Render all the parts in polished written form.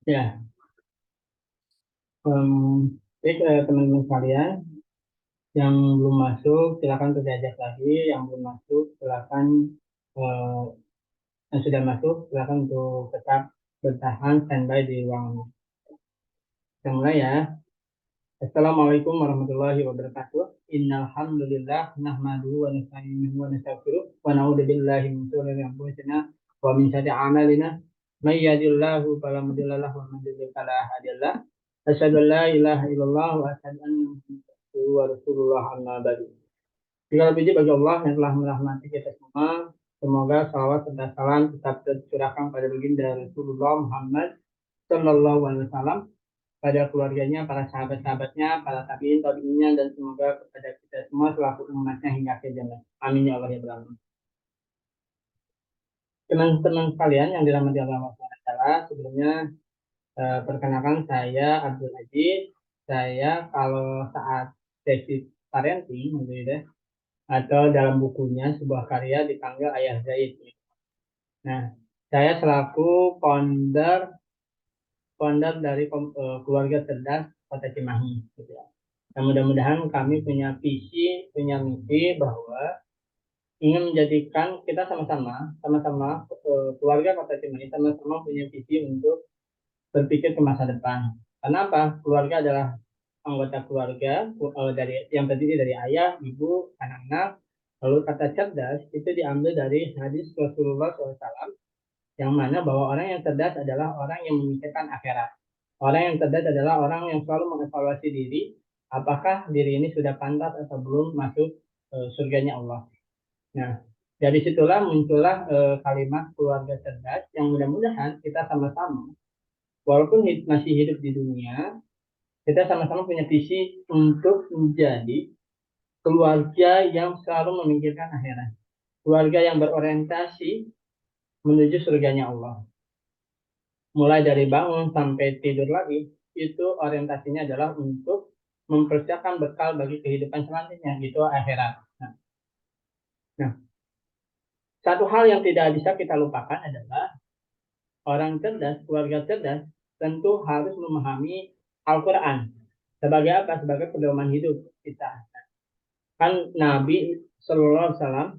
Ya, baik teman-teman sekalian yang belum masuk silakan berjajak lagi, yang belum masuk silakan eh, yang sudah masuk silakan untuk tetap bertahan standby di ruangan. Kita mulai ya. Assalamualaikum warahmatullahi wabarakatuh. Innal hamdalillah nahmaduhu wa nasta'inuhu wa nastaghfiruh wa na'udzu billahi min shururi anfusina wa min sayyiati a'malina. May yahdihillahu fala mudilla lahu wa man yudlil fala hadiya lahu. Asyhadu an la ilaha illallah wa asyhadu anna Muhammadan abduhu wa rasulullah amma ba'du. Segala puji bagi Allah yang telah merahmati kita semua. Semoga salawat serta salam tetap tercurahkan pada baginda Rasulullah Muhammad Sallallahu Alaihi Wasallam, pada keluarganya, para sahabat-sahabatnya, para tabiin, tabiinnya, dan semoga kepada kita semua selaku umatnya hingga akhir zaman. Amin ya Allah ya Rabbal. Teman-teman sekalian yang dirahmati Allah SWT, sebelumnya perkenalkan saya Abdul Aziz. Saya kalau saat sesi parenting, gitu ya, atau dalam bukunya sebuah karya dipanggil Ayah Zaid. Nah, saya selaku founder founder dari keluarga cerdas Kota Cimahi. Gitu ya. Dan mudah-mudahan kami punya visi, punya misi bahwa ingin menjadikan kita sama-sama keluarga Kota Cimahi sama-sama punya visi untuk berpikir ke masa depan. Kenapa? Keluarga adalah anggota keluarga dari yang terdiri dari ayah, ibu, anak-anak. Lalu kata cerdas itu diambil dari hadis Rasulullah SAW yang mana bahwa orang yang cerdas adalah orang yang memikirkan akhirat. Orang yang cerdas adalah orang yang selalu mengevaluasi diri, apakah diri ini sudah pantas atau belum masuk surganya Allah. Nah, dari situlah muncullah kalimat keluarga cerdas yang mudah-mudahan kita sama-sama, walaupun masih hidup di dunia, kita sama-sama punya visi untuk menjadi keluarga yang selalu memikirkan akhirat. Keluarga yang berorientasi menuju surganya Allah. Mulai dari bangun sampai tidur lagi, itu orientasinya adalah untuk mempersiapkan bekal bagi kehidupan selanjutnya, gitu akhirat. Nah, satu hal yang tidak bisa kita lupakan adalah orang cerdas, keluarga cerdas, tentu harus memahami Al-Quran. Sebagai apa? Sebagai pedoman hidup kita. Kan Nabi Sallallahu Alaihi Wasallam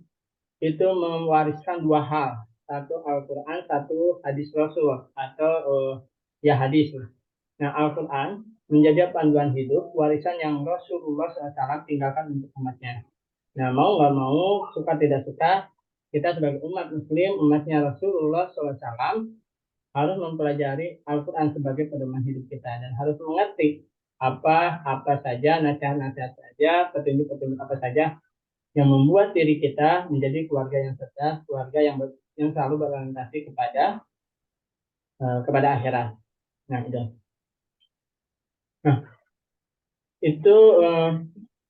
itu mewariskan dua hal. Satu Al-Quran, satu hadis Rasul atau ya hadis. Nah, Al-Quran menjadi panduan hidup, warisan yang Rasulullah SAW tinggalkan untuk umatnya. Nah, mau nggak mau, suka tidak suka, kita sebagai umat muslim, umatnya Rasulullah SAW, harus mempelajari Al-Quran sebagai pedoman hidup kita dan harus mengerti apa saja, nasihat-nasihat saja, petunjuk-petunjuk apa saja yang membuat diri kita menjadi keluarga yang cerdas, keluarga yang selalu berorientasi kepada akhirat. Nah, itu. Nah, itu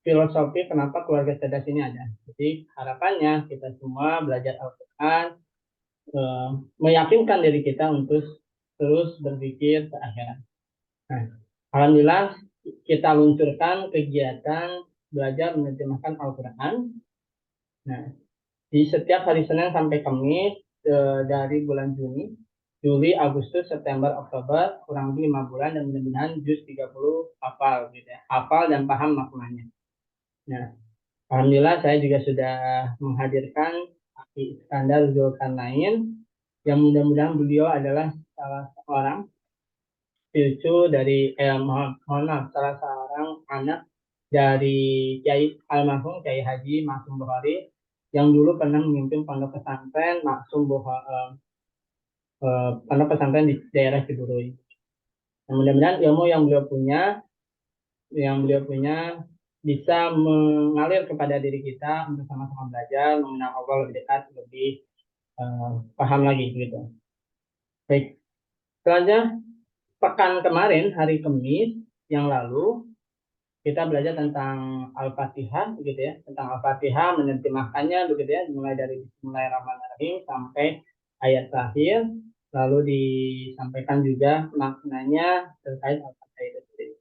filosofi kenapa keluarga cerdas ini ada. Jadi harapannya kita semua belajar Al-Quran, eh, meyakinkan diri kita untuk terus berpikir ke akhirat. Nah, alhamdulillah kita luncurkan kegiatan belajar menerjemahkan Al-Quran. Nah, di setiap hari Senin sampai Kamis dari bulan Juni, Juli, Agustus, September, Oktober, kurang lebih 5 bulan dan mudah-mudahan juz 30 hafal gitu ya. Hafal dan paham maknanya. Nah, alhamdulillah saya juga sudah menghadirkan Aki Iskandar Zulkarnain yang mudah-mudahan beliau adalah salah seorang cucu dari mohon maaf, salah seorang anak dari Kiai almarhum Kiai Haji Maksum Bukhari yang dulu pernah memimpin pondok pesantren pondok pesantren di daerah Ciburuy. Nah, mudah-mudahan ilmu yang beliau punya bisa mengalir kepada diri kita untuk sama-sama belajar mengenal Allah lebih dekat, lebih paham lagi gitu. Baik, selanjutnya pekan kemarin hari Kamis yang lalu kita belajar tentang Al-Fatihah begitu ya, tentang Al-Fatihah menerjemahkannya begitu ya, mulai dari Bismillahirrahmanirrahim sampai ayat terakhir, lalu disampaikan juga maknanya terkait Al-Fatihah itu sendiri.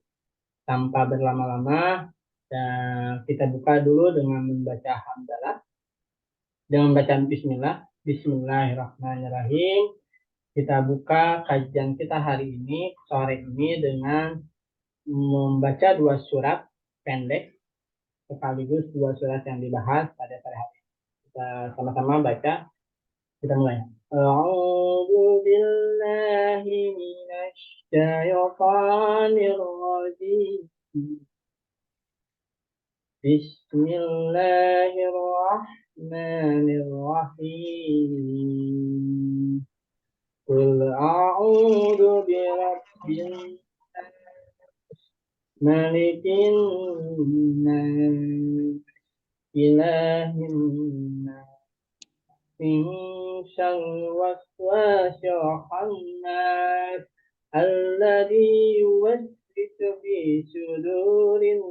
Tanpa berlama-lama, dan kita buka dulu dengan membaca hamdalah, dengan bacaan Bismillah, Bismillahirrahmanirrahim. Kita buka kajian kita hari ini, sore ini dengan membaca dua surat pendek, sekaligus dua surat yang dibahas pada sore hari. Kita sama-sama baca, kita mulai. A'udzu billahi minasy syaithanir rajim. Bismillahirrahmanirrahim. Qul a'udzu birabbil malikin nas, ilahin nas, min syarril waswasil khannas, alladzi yuwaswisu fi sudurin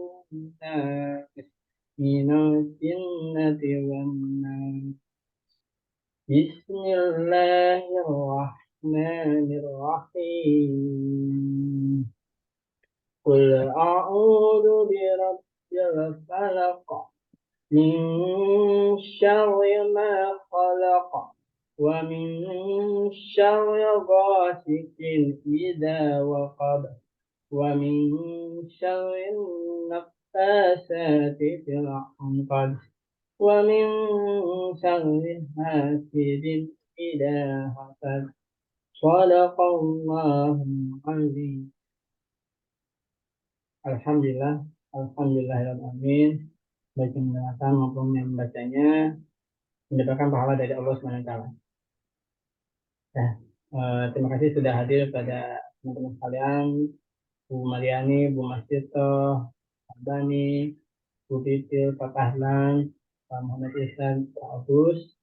nas, minal jinnati wan nas. Bismillahirrahmanirrahim. Qul a'udzu birabbil falaq, min syarri ma khalaq, wa min syarri ghasiqin idza waqab, wa min syarri naffasati fil 'uqad, wa min syarri hasidin idza hasad. Shadaqallahul azim. Alhamdulillah, alhamdulillahirrahmanirrahim. Baik yang mendengarkan maupun yang membacanya mendapatkan pahala dari Allah SWT. Nah, terima kasih sudah hadir pada teman-teman sekalian, Bu Mariani, Bu Masjito, Pak Bani, Bu Titil, Pak Ahlan, Pak Muhammad Ihsan, Pak Agus,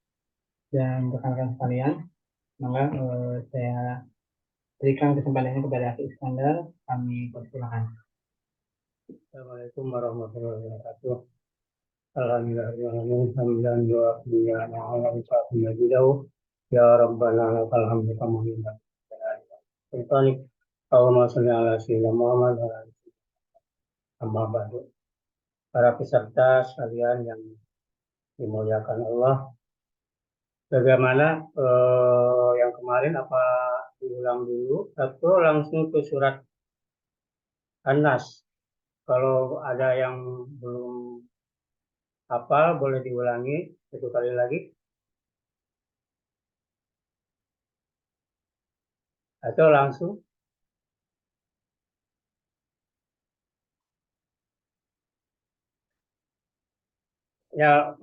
dan rekan-rekan sekalian. Maka saya berikan kesempatannya kepada Akhil Iskandar. Kami persilakan. Assalamualaikum warahmatullahi wabarakatuh. Alhamdulillahirrahmanirrahim. Hamdan wa ni'mal ya rabbana lakal hamdu kama yanbaghi. Allahumma shalli ala sayyidina Muhammad wa ala ali amma ba'du. Para peserta sekalian yang dimuliakan Allah, bagaimana yang kemarin, apa diulang dulu atau langsung ke surat An-Nas? Kalau ada yang belum hafal boleh diulangi satu kali lagi atau langsung. Ya,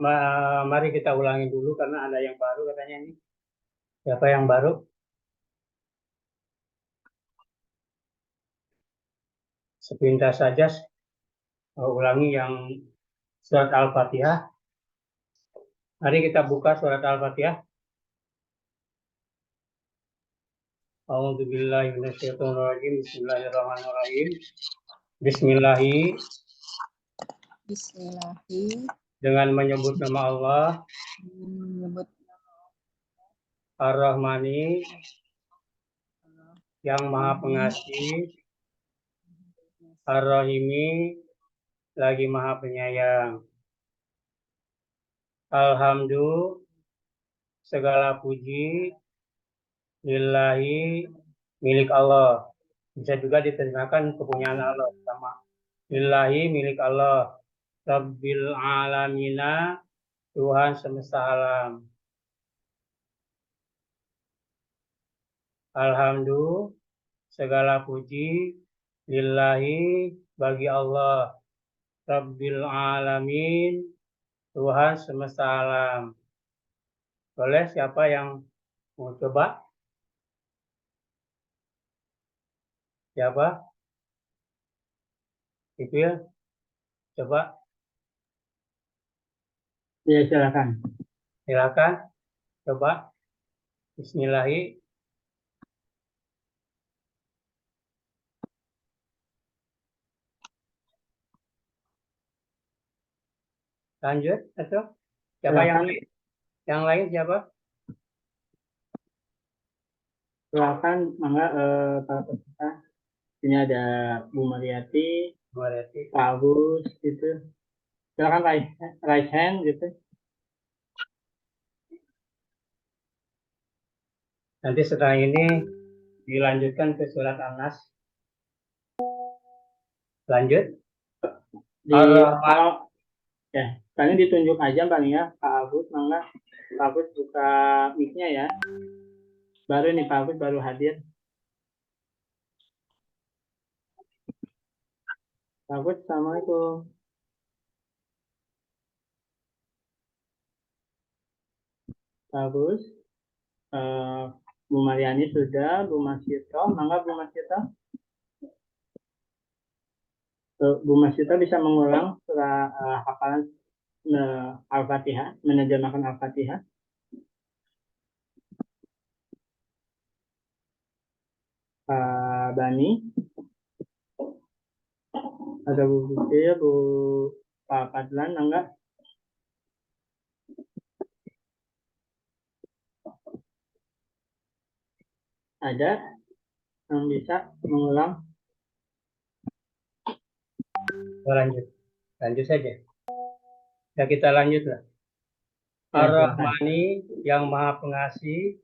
mari kita ulangi dulu karena ada yang baru katanya ini. Siapa yang baru? Sepintas saja ulangi yang surat Al-Fatihah. Mari kita buka surat Al-Fatihah. A'udzubillahi minasyaitonirrajim. Bismillahirrahmanirrahim. Bismillahi. Dengan menyebut nama Allah. Ar-Rahmani, yang Maha Pengasih. Ar-Rahimi, lagi Maha Penyayang. Alhamdulillah, segala puji, lillahi, milik Allah. Bisa juga diterjemahkan kepunyaan Allah sama. Lillahi, milik Allah. Rabbil alamina, Tuhan semesta alam. Alhamdulillah, segala puji, lillahi, bagi Allah. Rabbil alamin, Tuhan semesta alam. Boleh siapa yang mau coba? Siapa? Ipil, coba. Ya, silakan. Silakan, coba. Bismillahi. Lanjut atau siapa yang lain? Yang lain siapa? Silakan, mangga para peserta. Ini ada Bu Mariati, Pak Agus, gitu. Silakan right hand, gitu. Nanti setelah ini dilanjutkan ke surat An-Nas. Lanjut. Kalau ya, paling ditunjuk aja paling ya Pak Agus, mangga Pak Agus buka mic-nya ya. Baru nih Pak Agus baru hadir. Pak Agus, Assalamualaikum. Pak Agus, Bu Mariani sudah, Bu Masito, mangga Bu Masito. Bu Masito bisa mengulang surah hafalan Al-Fatihah, menerjemahkan Al-Fatihah. Pak Bani, ada Bu Putih, Bu Pak Padlan, mangga. Ada yang bisa mengulang? Lanjut saja. Ya kita lanjutlah. Ar-Rahmani yang Maha Pengasih,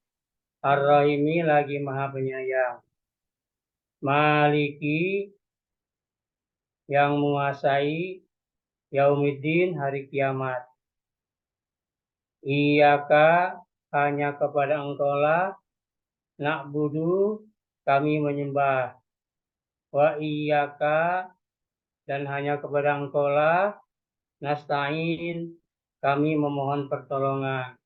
Ar-Rahimi lagi Maha Penyayang, Maliki yang menguasai, Yaumiddin hari kiamat. Iyaka hanya kepada Engkaulah, na'budu kami menyembah, wa iyaka dan hanya kepada Engkaulah, nasta'in kami memohon pertolongan.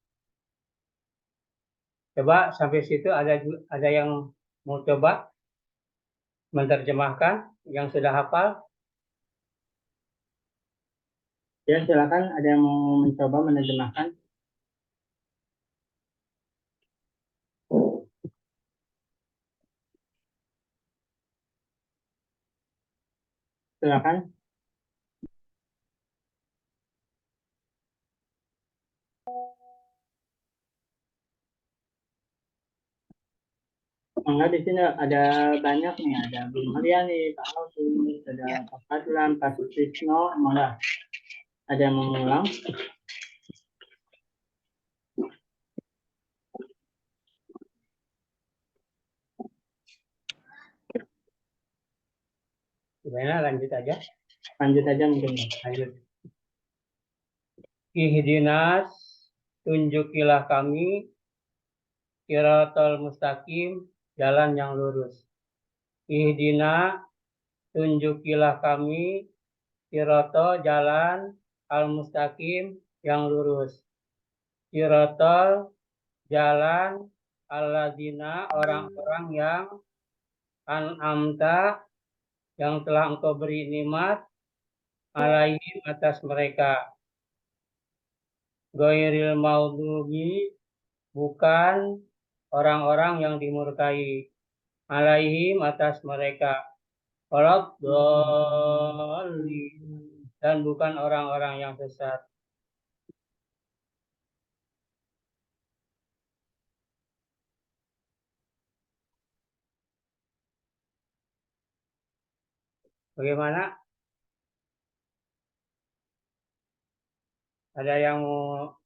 Coba sampai situ ada yang mau coba menerjemahkan yang sudah hafal? Ya, silakan ada yang mau mencoba menerjemahkan. Silakan. Mangga di sini ada banyak nih, ada Bu Mariani, Pak Alvin, ada Pak Fadlan, Pak Sutisno, mangga. Ada yang mengulang? Gimana, lanjut aja? Lanjut aja mungkin. Lanjut. Ihdinas, tunjukilah kami, Siratal mustaqim, jalan yang lurus. Ihdina, tunjukilah kami, Siratal jalan, al-mustaqim, yang lurus. Siratal jalan, alladzina orang-orang yang an'amta, yang telah engkau beri nikmat, alaihim atas mereka. Ghairil maghdubi, bukan orang-orang yang dimurkai, alaihim atas mereka, waladhdallin, dan bukan orang-orang yang sesat. Bagaimana? Ada yang mau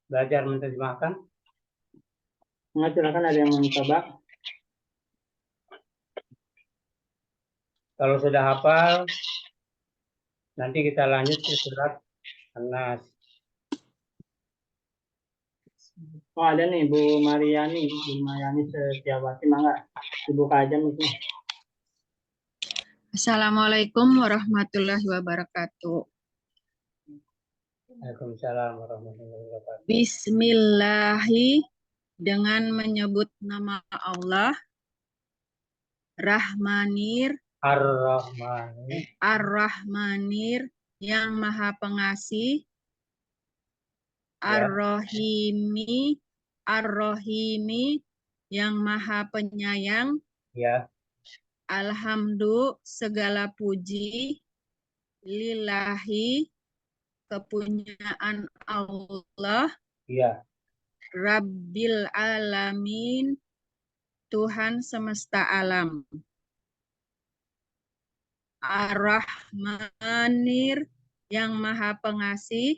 belajar menerjemahkan? Mangga silakan ada yang mau mencoba. Kalau sudah hafal, nanti kita lanjut ke surat An-Nas. Oh, ada nih Bu Mariani Setiawati, mangga dibuka aja mungkin. Assalamualaikum warahmatullahi wabarakatuh. Waalaikumsalam warahmatullahi wabarakatuh. Bismillahi, dengan menyebut nama Allah, Rahmanir, Ar-Rahmani, Ar-Rahmanir, yang Maha Pengasih, Ar-Rahimi, Ar-Rahimi, yang Maha Penyayang, ya, Alhamdulillah, segala puji, lillahi, kepunyaan Allah, ya, Rabbil Alamin, Tuhan semesta alam. Ar-Rahmanir, yang Maha Pengasih,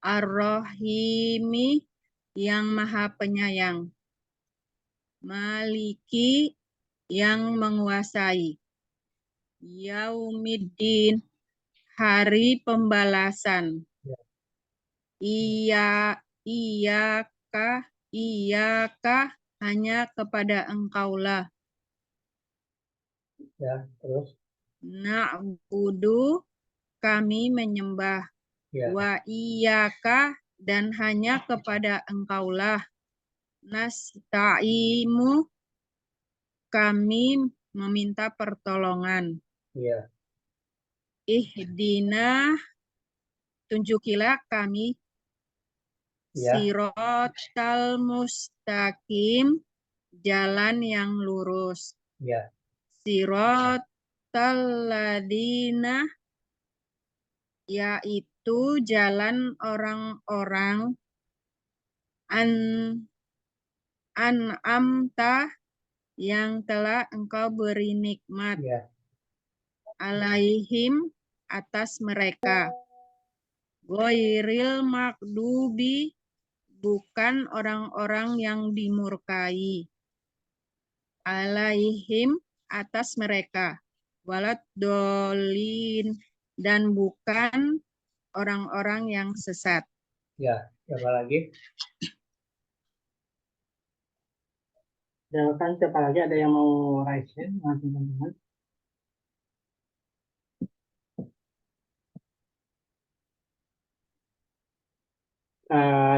Ar-Rahimi yang Maha Penyayang. Maliki yang menguasai. Yaumiddin hari pembalasan. Iyaka hanya kepada Engkaulah. Ya, terus. Na'budu kami menyembah. Ya, Wa iyaka dan hanya kepada Engkaulah. Nasta'imu kami meminta pertolongan. ya, Ihdina tunjukilah kami ya, siratal mustaqim jalan yang lurus. ya, Siratal ladina yaitu jalan orang-orang an'amta yang telah Engkau beri nikmat ya, alaihim atas mereka. Ghairil makdubi bukan orang-orang yang dimurkai. Alaihim atas mereka. Walad dolin dan bukan orang-orang yang sesat. ya. Siapa lagi? Dan kan siapa lagi ada yang mau raise hand, teman-teman?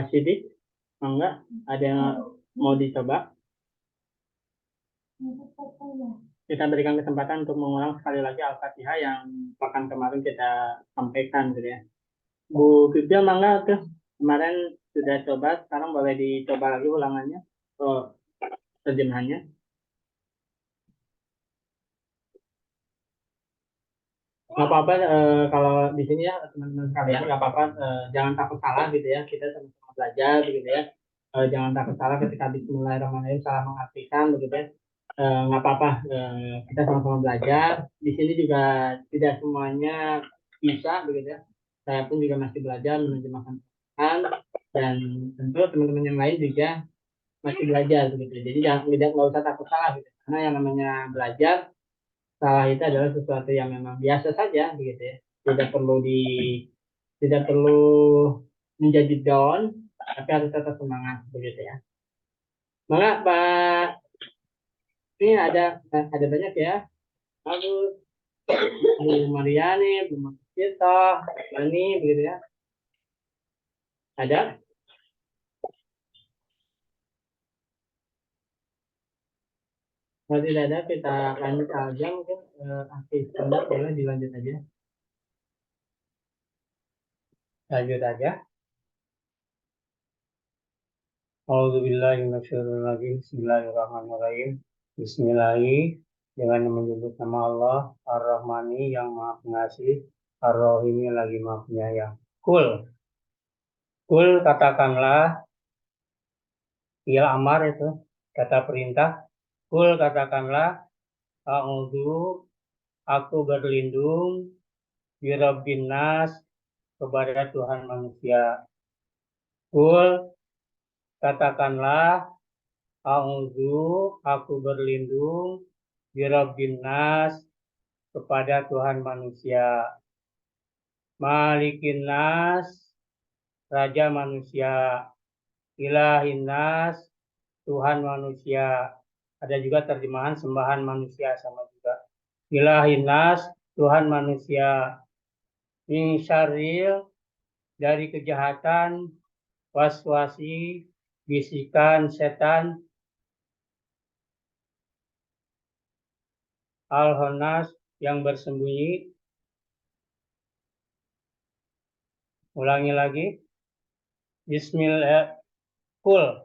Sidik, enggak? Ada yang mau dicoba? Kita berikan kesempatan untuk mengulang sekali lagi Al-Fatihah yang pekan kemarin kita sampaikan gitu ya. Bu Fibia, mangga tuh kemarin sudah coba, sekarang boleh dicoba lagi ulangannya, terjemahannya. Nggak apa-apa kalau di sini ya teman-teman sekalian, nggak apa-apa, jangan takut salah gitu ya, kita sama-sama belajar gitu ya. Jangan takut salah ketika Bismillahirrahmanirrahim salah mengartikan begitu ya. Nggak apa-apa, kita sama-sama belajar. Di sini juga tidak semuanya bisa begitu ya. Saya pun juga masih belajar menerjemahkan Quran, dan tentu teman-teman yang lain juga masih belajar begitu. Jadi jangan, nggak usah takut salah gitu. Karena yang namanya belajar, salah itu adalah sesuatu yang memang biasa saja begitu ya. Tidak perlu menjadi down, tapi harus tetap semangat begitu ya. Maka Pak, ini ada banyak ya. Bagus. Bu Mariani, Bu Makita, Bani begitu ya. Ada? Kalau tidak ada, kita lanjut aja mungkin, aktif standar boleh dilanjut aja. Lanjut aja. A'udzubillahiminasyaitonirrajim. Bismillahirrahmanirrahim. Bismillahirrahmanirrahim. Dengan menyebut nama Allah Ar-Rahmani yang Maha Pengasih, Ar-Rahimi lagi Maha Penyayang. Kul katakanlah, fi'il amar itu kata perintah. Kul katakanlah, a'udzu aku berlindung birabbin nas kepada Tuhan manusia. Kul katakanlah, a'udzu aku berlindung birabbin nas kepada Tuhan manusia. Malikin nas raja manusia. Ilahin nas Tuhan manusia. Ada juga terjemahan sembahan manusia sama juga. Ilahin nas Tuhan manusia. Min syarril dari kejahatan, waswasi, bisikan setan, al-honas yang bersembunyi. Ulangi lagi. Bismillah. Kul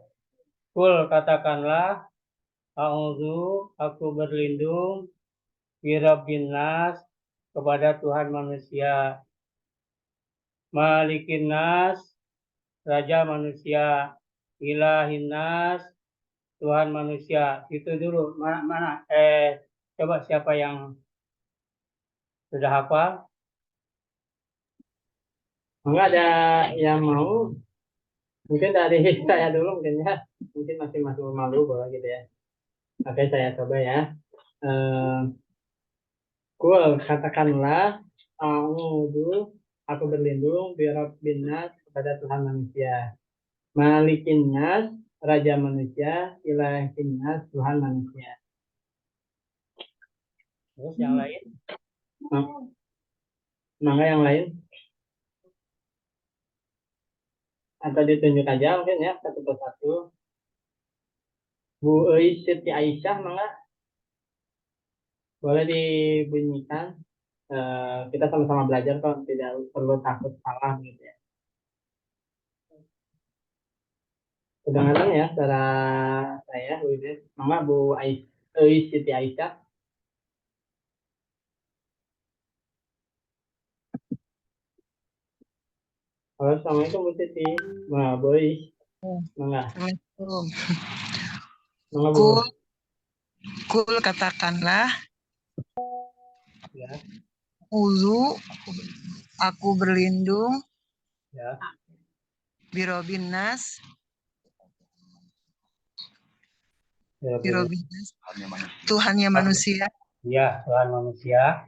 katakanlah, a'udzu aku berlindung birabbin nas kepada Tuhan manusia. Malikin nas raja manusia. Ilahin nas Tuhan manusia. Itu dulu. Mana? Coba siapa yang sudah hafal? Enggak ada yang mau? Mungkin dari saya dulu mungkin ya. Mungkin masih masih malu boleh gitu ya. Oke, saya coba ya. Eh, Kul, katakanlah, a'udzu, aku berlindung, birabbin nas, kepada Tuhan manusia. Malikin nas, Raja manusia, ilahin nas, Tuhan manusia. Terus yang lain? Mangga yang lain? Atau ditunjuk aja mungkin ya, satu persatu. Bu Siti Aisyah, mangga boleh dibunyikan. Kita sama-sama belajar kok, tidak perlu takut salah gitu ya. Kedengaran ya suara saya, Bu Idris. Mangga Bu Siti Aisyah. Halo, Assalamualaikum Bu Siti. Nah, boy. Mangga. Assalamualaikum. Mangga Bu. Kul, kul katakanlah, Ya, uzu, aku berlindung, ya, birobin nas, ya, birobin nas, Tuhannya manusia, ya, Tuhan manusia.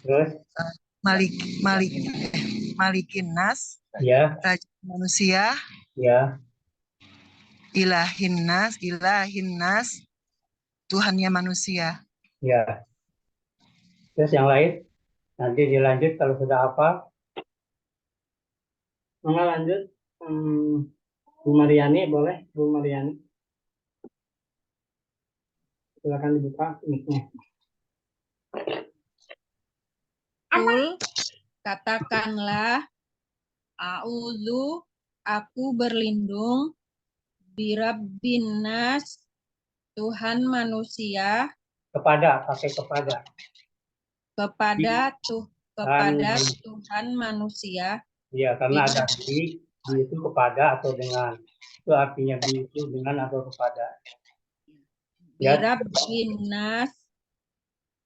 Terus, malik, malik, malikin nas, ya, raja manusia, ya, ilahin nas, Tuhannya manusia. ya. Terus yang lain? Nanti dilanjut kalau sudah hafal. Mangga lanjut. Bu Mariani boleh, Bu Mariani. Silakan dibuka mic-nya. Kul, katakanlah, a'udzu, aku berlindung, birabbin nas, Tuhan manusia, Pakai kepada. kepada Dan, Tuhan manusia, ya, karena ada di itu kepada atau dengan. Itu artinya di itu dengan atau kepada. Ya, birabbin nas,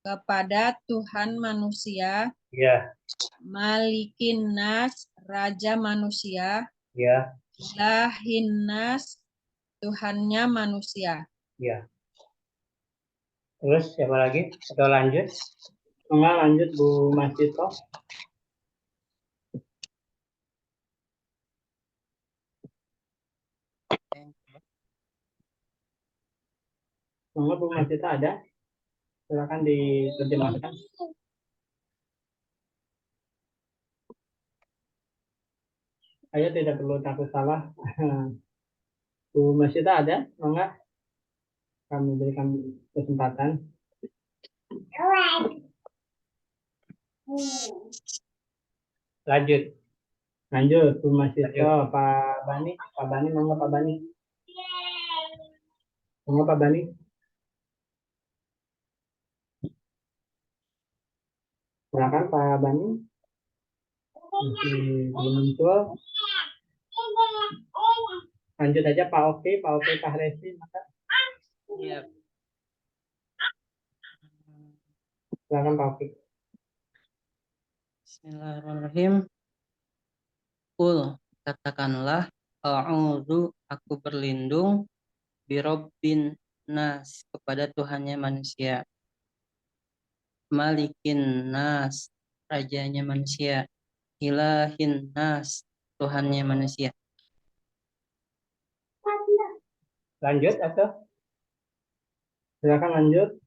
kepada Tuhan manusia, ya, malikin nas, raja manusia, ya, ilahin nas, Tuhannya manusia. ya. Terus siapa lagi? Atau lanjut? Mangga lanjut Bu Masito. Mangga Bu Masito ada? Silakan diterjemahkan. Ayo, tidak perlu takut salah. Bu Masito ada? Mangga kami berikan kesempatan. Lanjut. Lanjut Bu Masito, Pak Bani, mangga Pak Bani. Mangga Pak Bani. Silakan Pak Bani. Masih belum muncul. Lanjut aja Pak Oki, Pak Resi, maka Iya. silakan Pak Oki. Bismillahirrahmanirrahim. Kul, katakanlah, a'udzu, aku berlindung, birabbin nas, kepada Tuhannya manusia. Malikin nas, rajanya manusia. Ilahin nas, Tuhannya manusia. Lanjut atau? Silakan lanjut.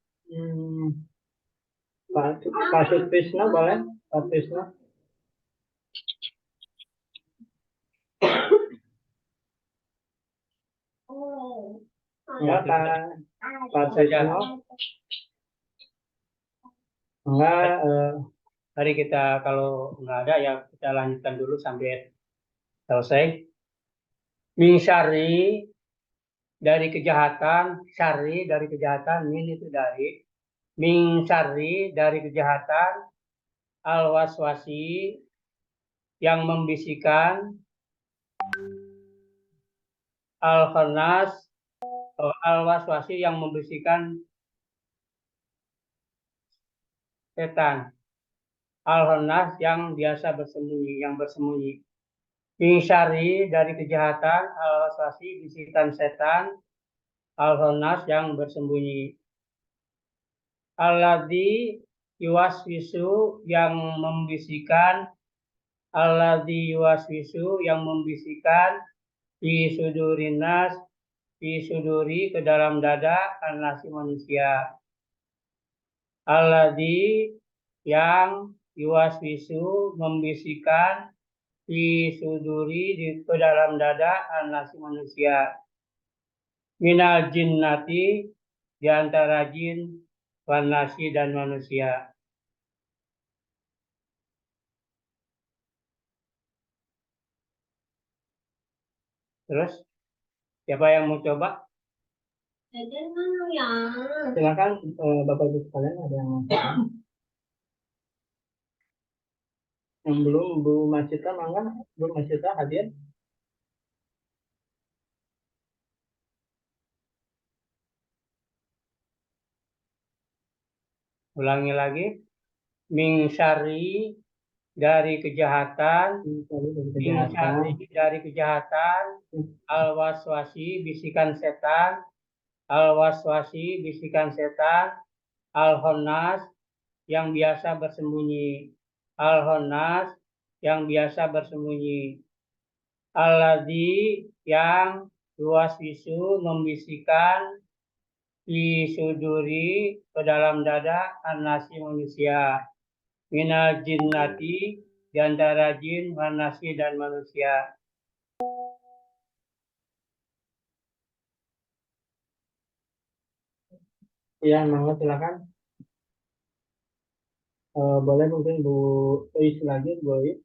Pak Sutrisno boleh? Pak Sutrisno. Enggak, Pak Sutrisno. Enggak, Mari kita kalau nggak ada ya kita lanjutkan dulu sampai selesai. Min syarri, dari kejahatan, syarri dari kejahatan, min itu dari. Min syarri dari kejahatan, al waswasi yang membisikkan, al khannas, al waswasi yang membisikkan setan. Al-Khannas yang biasa bersembunyi, yang bersembunyi. Min syarri dari kejahatan, al-waswasi bisikan setan, al-Khannas yang bersembunyi. Alladzi yuwaswisu yang membisikkan, alladzi yuwaswisu yang membisikkan fi sudurinas, fi suduri ke dalam dada an-nasi manusia. Alladzi yang yuwaswisu membisikkan fi suduri ke dalam dada an-nasi manusia. Minal jinnati di antara jin, wan nasi dan manusia. Terus siapa yang mau coba? Silakan Bapak Ibu sekalian, ada yang mau coba? Yang belum, Bu Masita, mangga Bu Masita hadir. Ulangi lagi. Min syarri dari kejahatan, min syarri dari kejahatan, al-waswasi bisikan setan, al-waswasi bisikan setan, al-khannas yang biasa bersembunyi, al-khannas yang biasa bersembunyi, alladzi yang luas wisu membisikkan di suduri ke dalam dada an-nasi manusia, minal jinnati di antara jin, nasi dan manusia. Ya, mangga silakan. Boleh mungkin Bu Is lagi, Bu Is.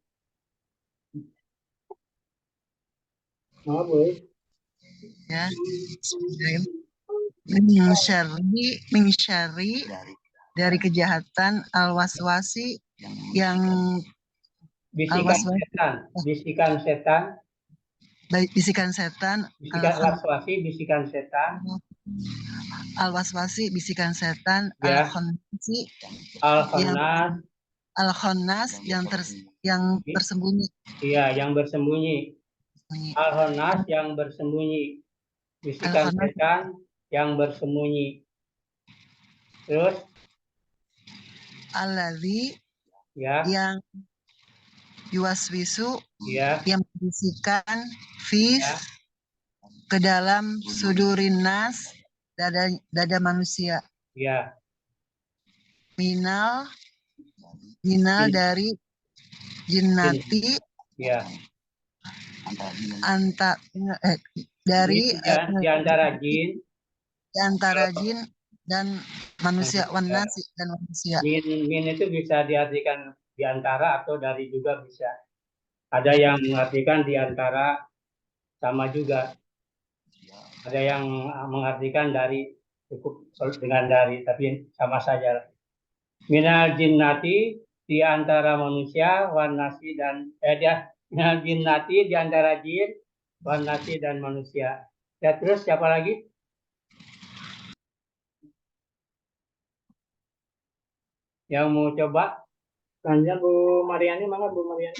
Mangga Bu Is. Ya, min syarri dari kejahatan al-waswasi yang Bisikan setan, bisikan setan, bisikan setan, bisikan waswasi, bisikan setan, al-waswasi bisikan setan, ya, al-khannas al-khannas yang tersembunyi. Iya, yang bersembunyi. Al-khannas yang bersembunyi. Bisikan setan yang bersembunyi. Terus Alladzi ya, yang yuwaswisu ya, yang membisikkan fi ya, ke dalam sudurin nas, dada manusia. ya. Minal Jin. dari jinnati, Ya. dari di antara jin, di antara jin dan manusia, wan nasi dan manusia. Min itu bisa diartikan di antara atau dari juga bisa. Ada yang mengartikan di antara sama juga. Ada yang mengartikan dari, cukup dengan dari, tapi sama saja. Minal jinnati di antara manusia, wan nasi dan minal jinnati di antara jin, wan nasi dan manusia. Ya, terus siapa lagi? Yang mau coba? Selanjutnya Bu Mariani, mangga Bu Mariani.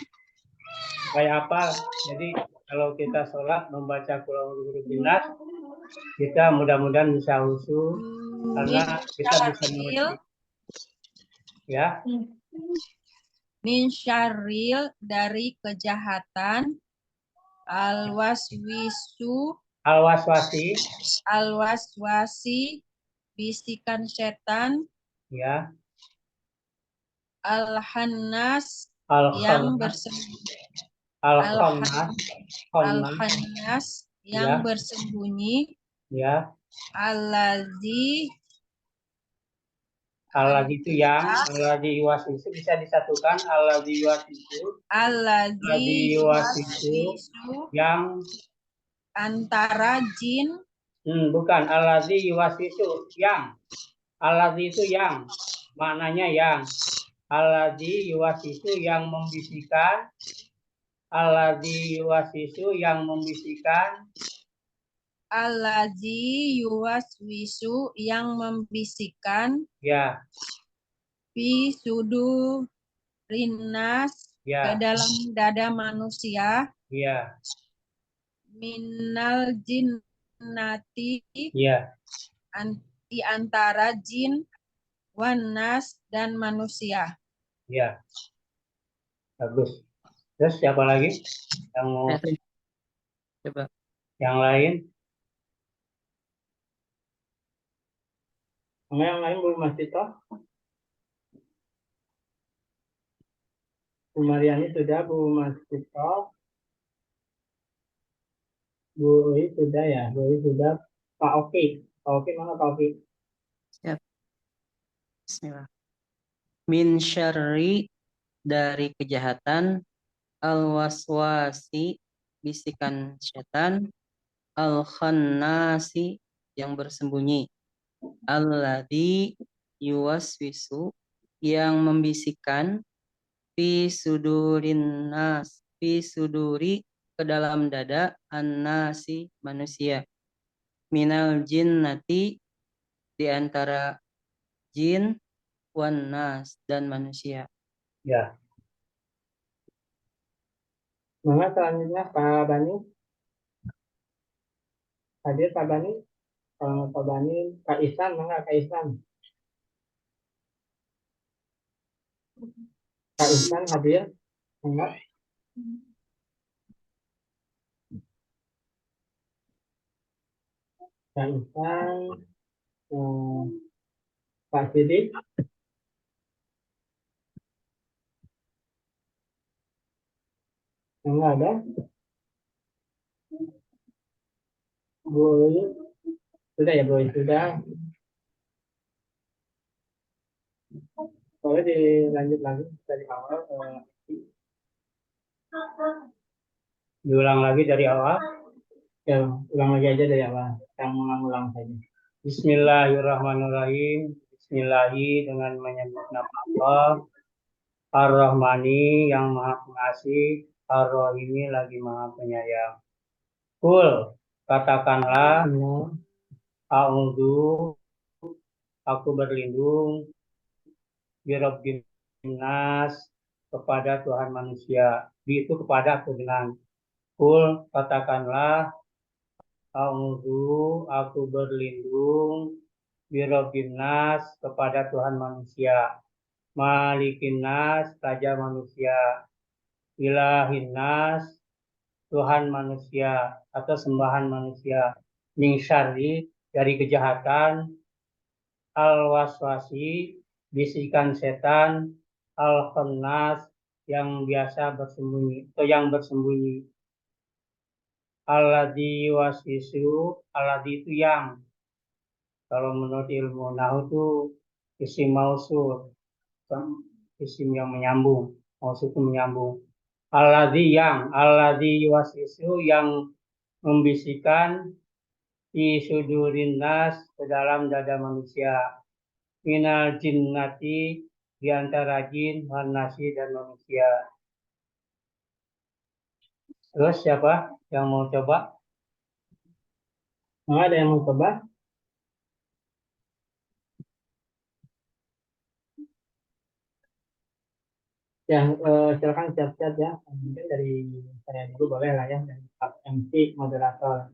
Kayak apa? Jadi kalau kita sholat membaca Qul a'udzu binas, kita mudah-mudahan bisa khusyuk karena kita bisa mengerti. Ya. Min syarril dari kejahatan, al-waswasi bisikan setan, Ya. al-khannas yang bersembunyi, al-khannas yang bersembunyi, ya, alladzi itu yang, alladzi yuwaswisu bisa disatukan, alladzi yuwaswisu yang antara jin, bukan alladzi yuwaswisu yang, alladzi itu yang, maknanya yang, alladzi yuwaswisu yang membisikkan, alladzi yuwaswisu yang membisikkan, alladzi yuwaswisu yang membisikkan, ya, fi linnas ke Ya, dalam dada manusia, iya, minal jinnati iya, di antara jin, wanas dan manusia. iya. Bagus. Terus siapa lagi yang mau Coba. yang lain? Yang lain Bu Masito, Bu Mariani sudah, Bu Masito, Bu Ui sudah ya, Bu Ui sudah, Pak Oki, Pak Oki mana Pak Oki? Siap. Bismillah. Min syarri, dari kejahatan, al-waswasi, bisikan setan, al-khannasi, yang bersembunyi, alladzi yuwaswisu, yang membisikkan, fi sudurin nas, fi suduri, ke dalam dada, annasi, manusia, minal jinnati, di antara jin, wan nas, dan manusia. Ya, Mana selanjutnya Pak Bani, hadir Pak Bani, kalau Pak Bani, Kak Ihsan, mana Kak Ihsan? Kak Ihsan hadir, enggak? Kak Ihsan, Pak Sidik, enggak ada. Bu Ui, sudah ya Bu Ui, sudah. Boleh dilanjut lagi dari awal. diulang lagi dari awal. Ya, ulang lagi aja dari awal. Yang ulang-ulang saja. Bismillahirrahmanirrahim. Bismillahi, dengan menyebut nama Allah. Ar-Rahmani, yang Maha Pengasih. Ar-Rahimi, lagi Maha Penyayang. Kul, katakanlah, a'udzu, aku berlindung, birabbin nas, kepada Tuhan manusia. Itu kepada aku dengan. Kul, katakanlah, a'udzu, aku berlindung, birabbin nas, kepada Tuhan manusia. Malikin nas, raja manusia. Ilahin nas, Tuhan manusia atau sembahan manusia. Min syarri, dari kejahatan. Al-waswasi, bisikan setan. Al-khannas, yang biasa bersembunyi atau yang bersembunyi. Alladzi waswisu, alladzi itu yang. Kalau menurut ilmu nahu itu isim mausul, isim yang menyambung. Mausul itu menyambung. Alladzi waswisu, yang membisikkan, fi sudurin nas, ke dalam dada manusia. Minal jinnati, di antara jin, wan nasi, dan manusia. Terus siapa yang mau coba? Ada yang mau coba? Ya, silakan siap-siap ya. Mungkin dari saya dulu boleh lah ya, dari Pak MC moderator.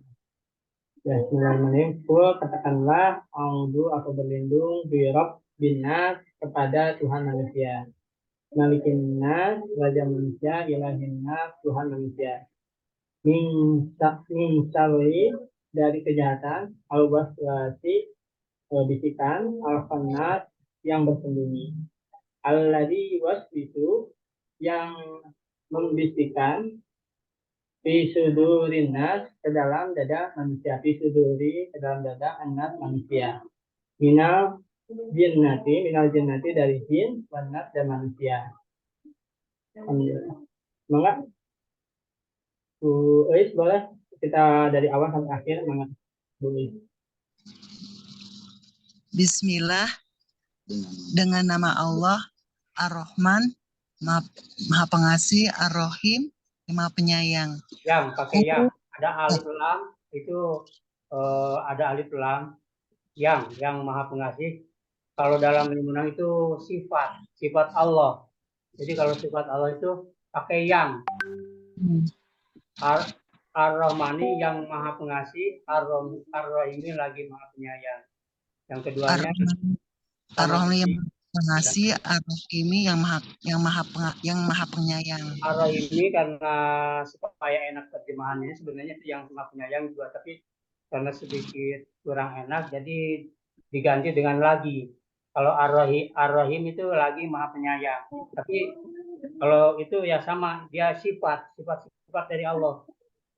Ya, Bismillahirrahmanirrahim. Katakanlah, A'udzu, aku berlindung, birob binas, kepada Tuhan manusia. Malikin nas, raja manusia, ilahin nas, Tuhan manusia. Min syarri, dari kejahatan, al-waswasi, bisikan, al-khannas, yang bersembunyi. Alladzi waswisu, yang membisikkan, fi sudurin nas, ke dalam dada manusia. Fi suduri, ke dalam dada anas manusia. Minal jinnati, dari jin, wanas, dan manusia. Semangat Bu Eis, boleh kita dari awal sampai akhir. Semangat Bu Eis. Bismillah, dengan nama Allah, Ar-Rahman, Maha Pengasih, Ar-Rahim, Maha Penyayang. Yang pakai yang. Ada alif lam, itu ada alif lam. Yang Maha Pengasih. Kalau dalam ilmu itu sifat Allah. Jadi kalau sifat Allah itu pakai yang. Hmm. Ar-Rahmani yang maha pengasih, Ar-Rahimi lagi maha penyayang. Yang keduanya Ar-Rahman yang sama pengasih, Ar-Rahimi yang maha penyayang. Ar-Rahimi karena supaya enak terjemahannya sebenarnya itu yang maha penyayang juga, tapi karena sedikit kurang enak jadi diganti dengan lagi. Kalau Ar-Rahim itu lagi maha penyayang. Tapi kalau itu ya sama, dia sifat dari Allah.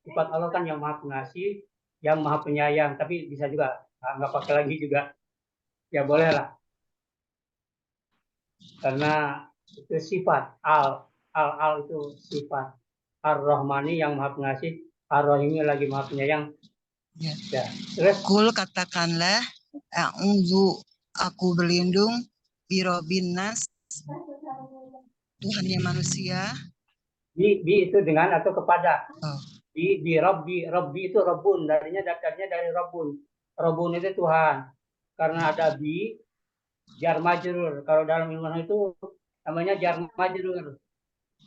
Sifat Allah kan yang maha pengasih, yang maha penyayang, tapi bisa juga nggak pakai lagi juga, ya boleh lah, karena itu sifat al itu sifat. Ar-Rahmani yang maha pengasih, Ar-Rahimi lagi maha penyayang. Ya. Ya, terus Kul katakanlah, a'udzu, aku berlindung, birobin nas, Tuhannya manusia. bi itu dengan atau kepada. Oh. Bi Robbi itu Rabbun, darinya dari Rabbun. Rabbun itu Tuhan. Karena ada bi jar majrur. Kalau dalam ilmu itu namanya jar majrur.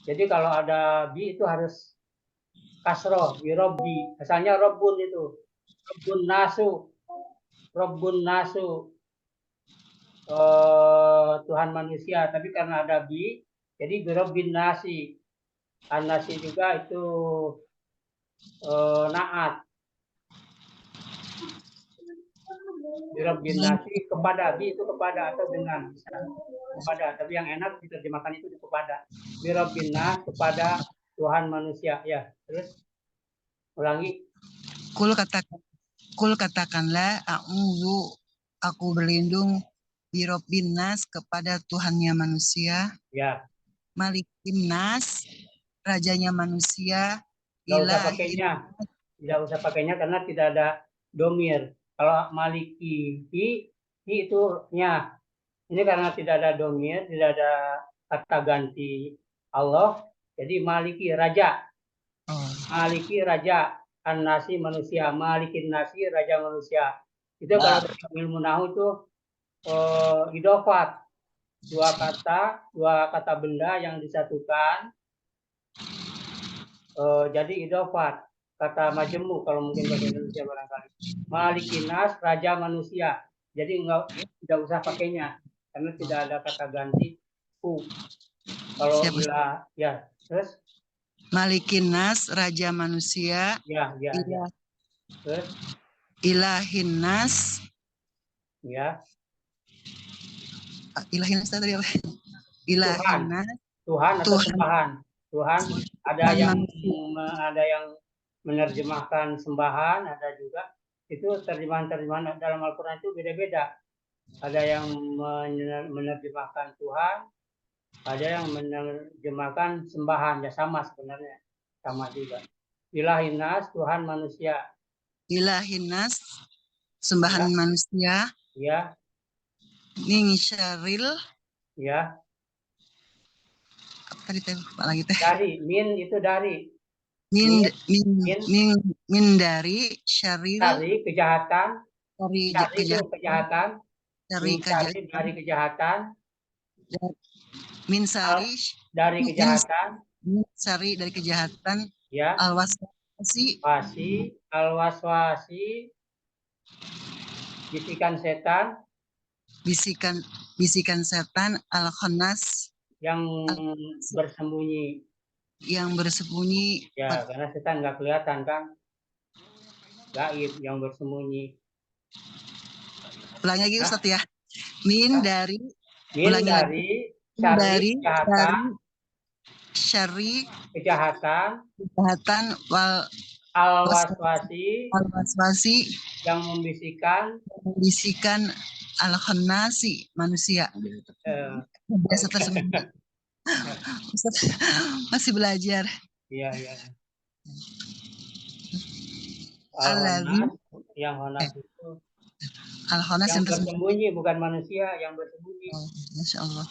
Jadi kalau ada bi itu harus kasroh, bi Robbi. Asalnya Rabbun itu. Rabbun nasu. Tuhan manusia. Tapi karena ada bi, jadi bi Robbin nasi. An-nasi juga itu naat. Birabbin nasi kepada, bi itu kepada atau dengan, bisa kepada, tapi yang enak diterjemahkan itu kepada. Birabbin nas, kepada Tuhan manusia. Ya, terus ulangi. Kul katakanlah, a'udzu, aku berlindung, birobbin nas, kepada Tuhannya manusia. Ya. Malikin nas, rajanya manusia. Tidak usah pakainya karena tidak ada domir. Kalau maliki itu nya. Ini karena tidak ada domir, tidak ada kata ganti Allah, jadi maliki raja. Maliki raja, an-nasi manusia, malikin nasi raja manusia. Itu kalau ilmu nahu itu idofat. Dua kata benda yang disatukan. Jadi idofat. Kata majemuk kalau mungkin bahasa Indonesia barangkali. Malikin nas, raja manusia. Jadi tidak usah pakainya karena tidak ada kata ganti u. Kalau ilah, ya, terus Malikin nas, raja manusia. Ya. Terus ilahin nas. Ya. Ilahin nas tadi apa? Ilahin nas. Tuhan atau sembahan. Tuhan ada yang menerjemahkan sembahan, ada juga itu terjemahan dalam Al-Quran itu beda-beda. Ada yang menerjemahkan Tuhan, ada yang menerjemahkan sembahan, ya sama sebenarnya, sama juga. Ilahin nas, Tuhan manusia. Ilahin nas, sembahan manusia. Ya. Min syarril. Ya. Apa tadi Pak lagi teh? Dari, min itu dari. Min dari syarril. Dari kejahatan. Dari kejahatan. Dari kejahatan. Min sari dari kejahatan. Min sari dari kejahatan. Ya. Al-waswasi. Al-waswasi. Bisikan setan. Bisikan setan. Al-khannas. Yang bersembunyi. Ya, karena setan nggak kelihatan kan. Gaib yang bersembunyi. Ulangi lagi Ustaz ya. Min dari syari kejahatan wal al-waswasi yang membisikkan al-khannasi manusia. Biasa tersebut. Masih belajar. Iya. Yang Honas itu Al-Honas yang bersembunyi, bukan manusia yang bersembunyi. Masya Allah.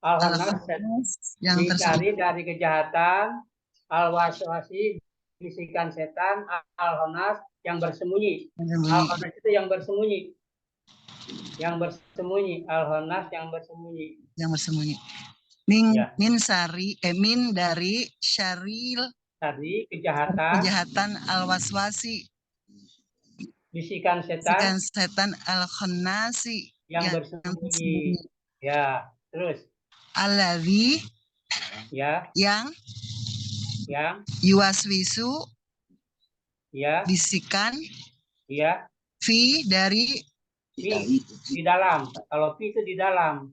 Al-Honas yang dicari dari kejahatan, al-waswasi bisikan setan, al-Honas yang bersembunyi. Al-Honas itu yang bersembunyi. Al-Honas yang bersembunyi. Ya. Min dari syaril Tadi kejahatan, kejahatan al-waswasi bisikan bisikan setan setan al-khannasi yang yang bersembunyi. Ya, terus alladzi ya, yang yang yuwaswisu ya, bisikan ya, fi dari di dalam. Kalau fi itu di dalam.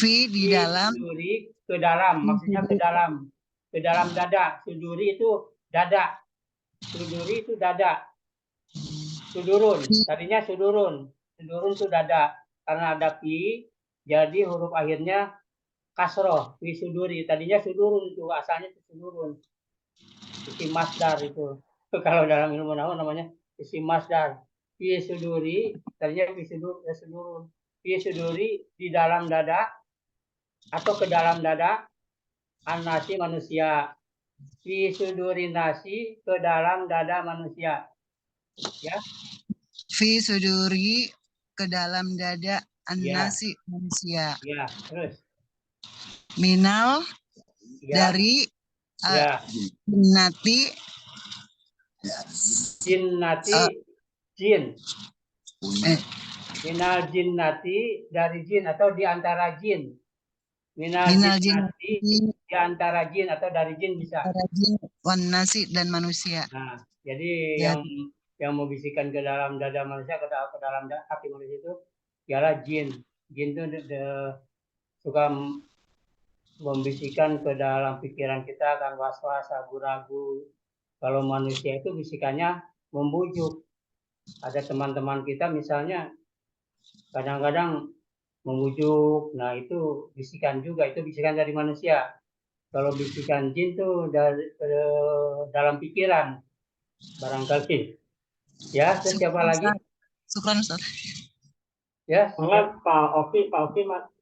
fi di dalam Suduri ke dalam, maksudnya ke dalam dada. Suduri itu dada. Suduri itu dada. Sudurun, tadinya sudurun. Sudurun itu dada. Karena ada fi, jadi huruf akhirnya kasroh. Fi suduri, tadinya sudurun itu, asalnya itu sudurun. Isim masdar itu. Kalau dalam ilmu nahwu namanya isim masdar. Fi suduri, tadinya fi sudurun. Fi suduri di dalam dada atau ke dalam dada an-nasi manusia. Fi suduri nasi ke dalam dada manusia. Ya. fi suduri ke dalam dada an-nasi manusia. Ya, terus. Minal Ya. dari Ya. Jinnati jin. Minal jinnati dari jin atau di antara jin. Minal jinnati di antara jin atau dari jin bisa. Wan nasi dan manusia. Nah, jadi yang membisikkan ke dalam dada manusia, ke dalam hati manusia itu ialah jin. Jin itu suka membisikkan ke dalam pikiran kita, kan was-was, ragu-ragu. Kalau manusia itu bisikannya membujuk. Ada teman-teman kita misalnya kadang-kadang membujuk, nah itu bisikan juga, itu bisikan dari manusia. Kalau bisikan jin tuh dari dalam pikiran barangkali. Ya, terus siapa lagi? Syukran Ustaz. Ya, Pak Oki,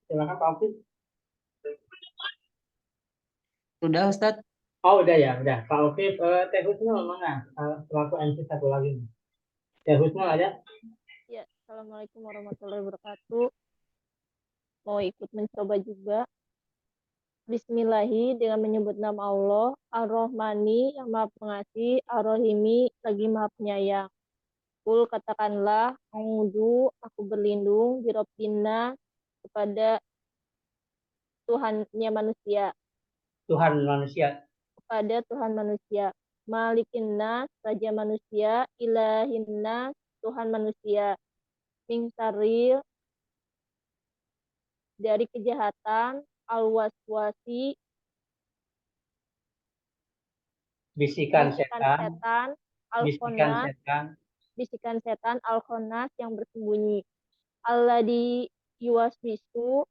silakan Pak Oki. Sudah Ustadz? Oh udah ya, udah. Pak Oki, Teh Husnul mana? Selaku MC satu lagi. Teh Husnul ada? Ya, Assalamualaikum warahmatullahi wabarakatuh. Mau ikut mencoba juga. Bismillahi dengan menyebut nama Allah, Ar-Rahmani yang maha pengasih, Ar-Rahimi lagi maha penyayang. Kul katakanlah, aku berlindung di Rabbina kepada Tuhannya manusia. Tuhan manusia. Kepada Tuhan manusia. Malikinna raja manusia, Ilahinna Tuhan manusia. Min syarril dari kejahatan, al-waswasi Bisikan setan, al-khonas, bisikan setan al-khonas yang bersembunyi. Alladzi yuwaswisu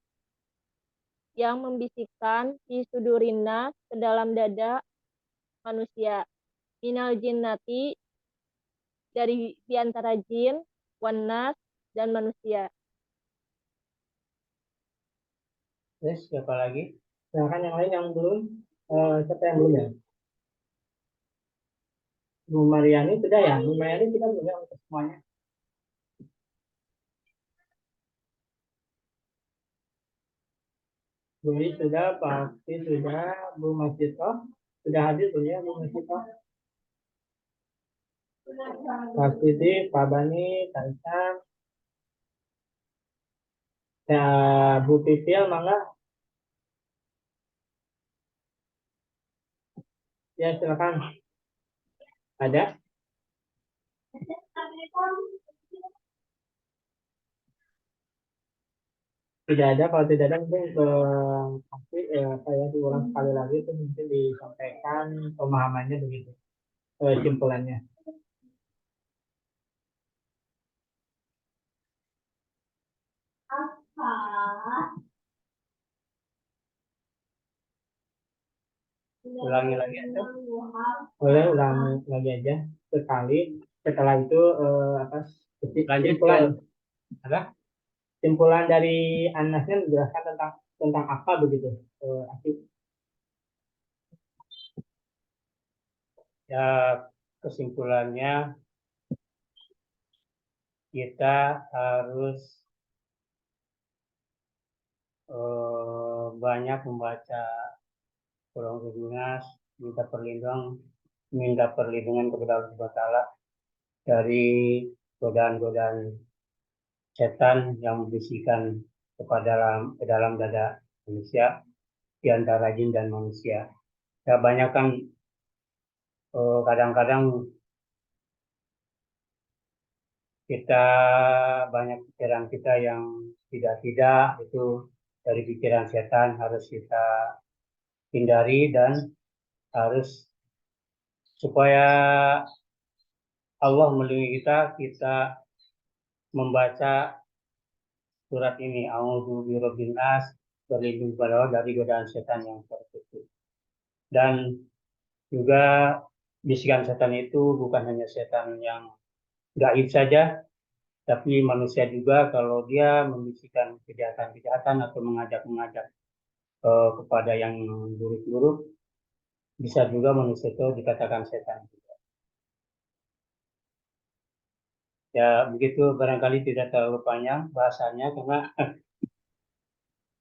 yang membisikkan di sudurina ke dalam dada manusia. Minal jinnati dari diantara jin, wanas dan manusia. Terus siapa lagi? Silakan yang lain yang belum. Siapa yang belum ya? Bu Mariani sudah ya? Bu Mariani kita belum ya untuk semuanya. Bu Ri sudah, Pak Oki sudah, Bu Masito sudah hadir belum ya Bu Masito? Pak Siti, Pak Bani, Kak Isan, ya, Bu Pipil, mangga. Ya silakan. Ada? Tidak ada, kalau tidak ada mungkin pasti saya diulang sekali lagi itu mungkin disampaikan pemahamannya begitu, simpulannya. Ulangi lagi aja. Boleh ulang lagi aja sekali. Setelah itu apa? Lanjut Simpulan. Apa? Simpulan dari Anasnya menjelaskan tentang apa begitu, Asif. Ya, kesimpulannya kita harus banyak membaca Qul Nas, minta perlindungan kepada Allah Subhanahu wa Ta'ala dari godaan-godaan setan yang membisikkan ke dalam dada manusia, di antara jin dan manusia. Ya, banyak kan kadang-kadang banyak pikiran kita yang tidak itu dari pikiran setan, harus kita hindari dan harus supaya Allah melindungi kita membaca surat ini, A'udzu birabbin nas, berlindung kepada Allah dari godaan setan yang terkutuk. Dan juga bisikan setan itu bukan hanya setan yang gaib saja, tapi manusia juga kalau dia membisikkan kejahatan-kejahatan atau mengajak-mengajak kepada yang buruk-buruk, bisa juga manusia itu dikatakan setan. Ya begitu, barangkali tidak terlalu panjang bahasanya karena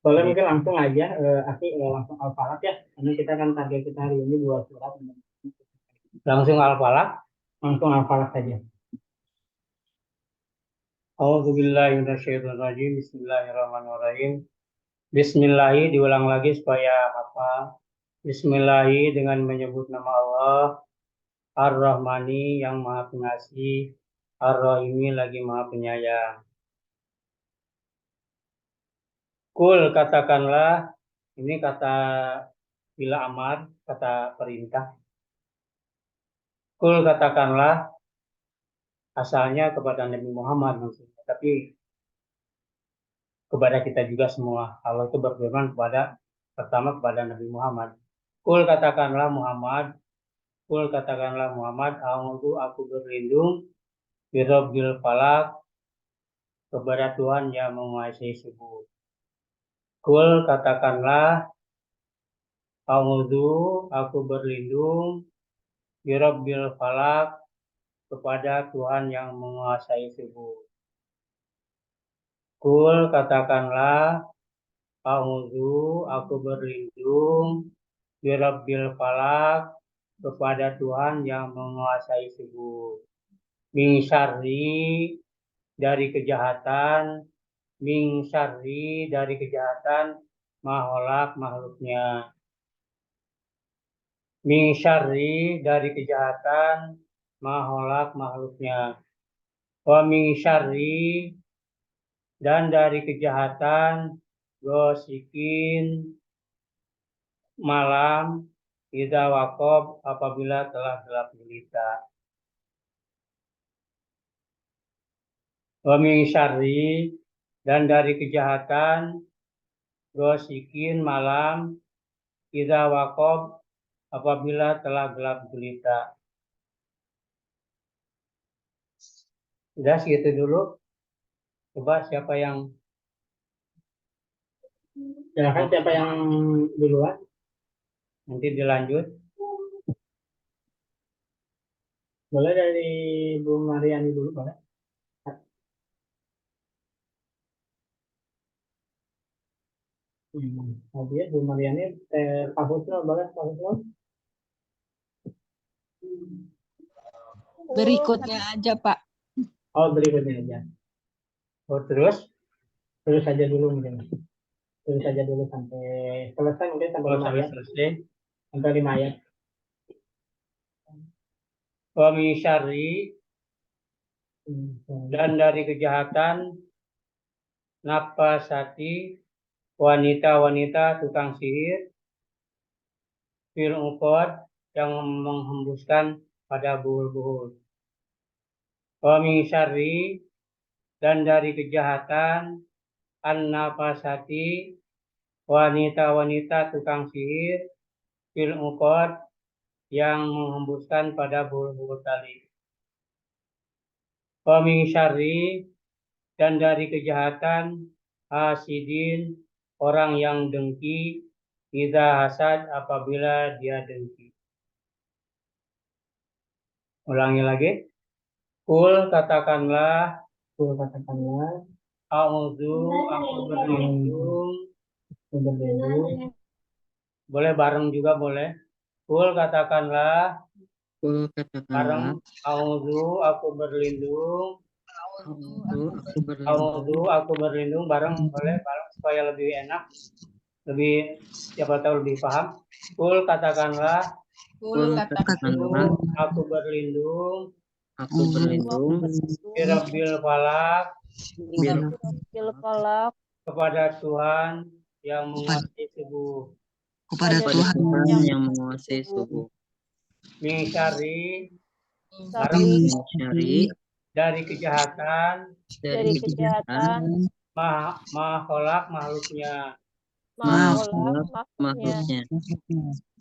Boleh mungkin langsung aja, langsung Al-Falaq ya, karena kita kan target kita hari ini 2 surat. langsung Al-Falaq. Langsung Al-Falaq saja. A'udzubillahi minasyaitonirrajim. Bismillahirrahmanirrahim. Bismillahi diulang lagi supaya hafal. Bismillahi dengan menyebut nama Allah, Ar-Rahmani yang Maha Pengasih, Ar-Rahimi lagi Maha Penyayang. Kul katakanlah, ini kata bila amar, kata perintah. Kul katakanlah, asalnya kepada Nabi Muhammad maksudnya, tapi kepada kita juga semua. Allah itu berfirman pertama kepada Nabi Muhammad. Kul katakanlah Muhammad, a'udzu aku berlindung birabbil falaq, kepada Tuhan yang menguasai subuh. Kul katakanlah a'udzu aku berlindung birabbil falaq, kepada Tuhan yang menguasai subuh. Kul katakanlah a'udzu aku berlindung birabbil falaq, kepada Tuhan yang menguasai subuh. Min syarri, dari kejahatan, min syarri, dari kejahatan, maholak, makhluknya. Min syarri, dari kejahatan, maholak, makhluknya. Wa min syarri, dan dari kejahatan, gosikin, malam, idza waqab, apabila telah gelap gulita. Wa min syarri, dan dari kejahatan, gosikin, malam, idza waqab, apabila telah gelap gulita. Sudah segitu dulu. Coba siapa yang Silakan siapa yang duluan? nanti dilanjut. Boleh dari Bu Mariani dulu, boleh? Dia Bu Mariani, Pak Husnul, boleh Pak Husnul? Berikutnya aja, Pak. Oh, berikutnya aja. Oh, terus Saja dulu mungkin. Terus saja dulu sampai selesai, mungkin sampai 5 ayat. selesai. Sampai 5 ayat. Wa min syarri, dan dari kejahatan, nafasati, wanita-wanita tukang sihir, fil uqad, yang menghembuskan pada buhul-buhul. Wa min syarri, dan dari kejahatan, an-nafasati, wanita-wanita tukang sihir, fil uqad, yang menghembuskan pada buhul-buhul tali. Wa min syarri, dan dari kejahatan, hasidin, orang yang dengki, idza hasad, apabila dia dengki. Ulangi lagi. Kul katakanlah, Katakanlah, a'udzu, aku berlindung berlindung. Boleh bareng juga boleh. Kul katakanlah Kul bareng. katakanlah. A'udzu aku berlindung. Aku Aku berlindung bareng boleh bareng supaya lebih enak, lebih siapa tahu lebih paham. Kul katakanlah Kul katakanlah. aku berlindung Aku berlindung. Birabbil falak Bil falak kepada Tuhan yang menguasai subuh. kepada Kepada Tuhan Tuhan yang menguasai subuh. Min syarri syarri Mencari dari kejahatan dari kejahatan ma kholaq makhluknya. makhluk makhluknya.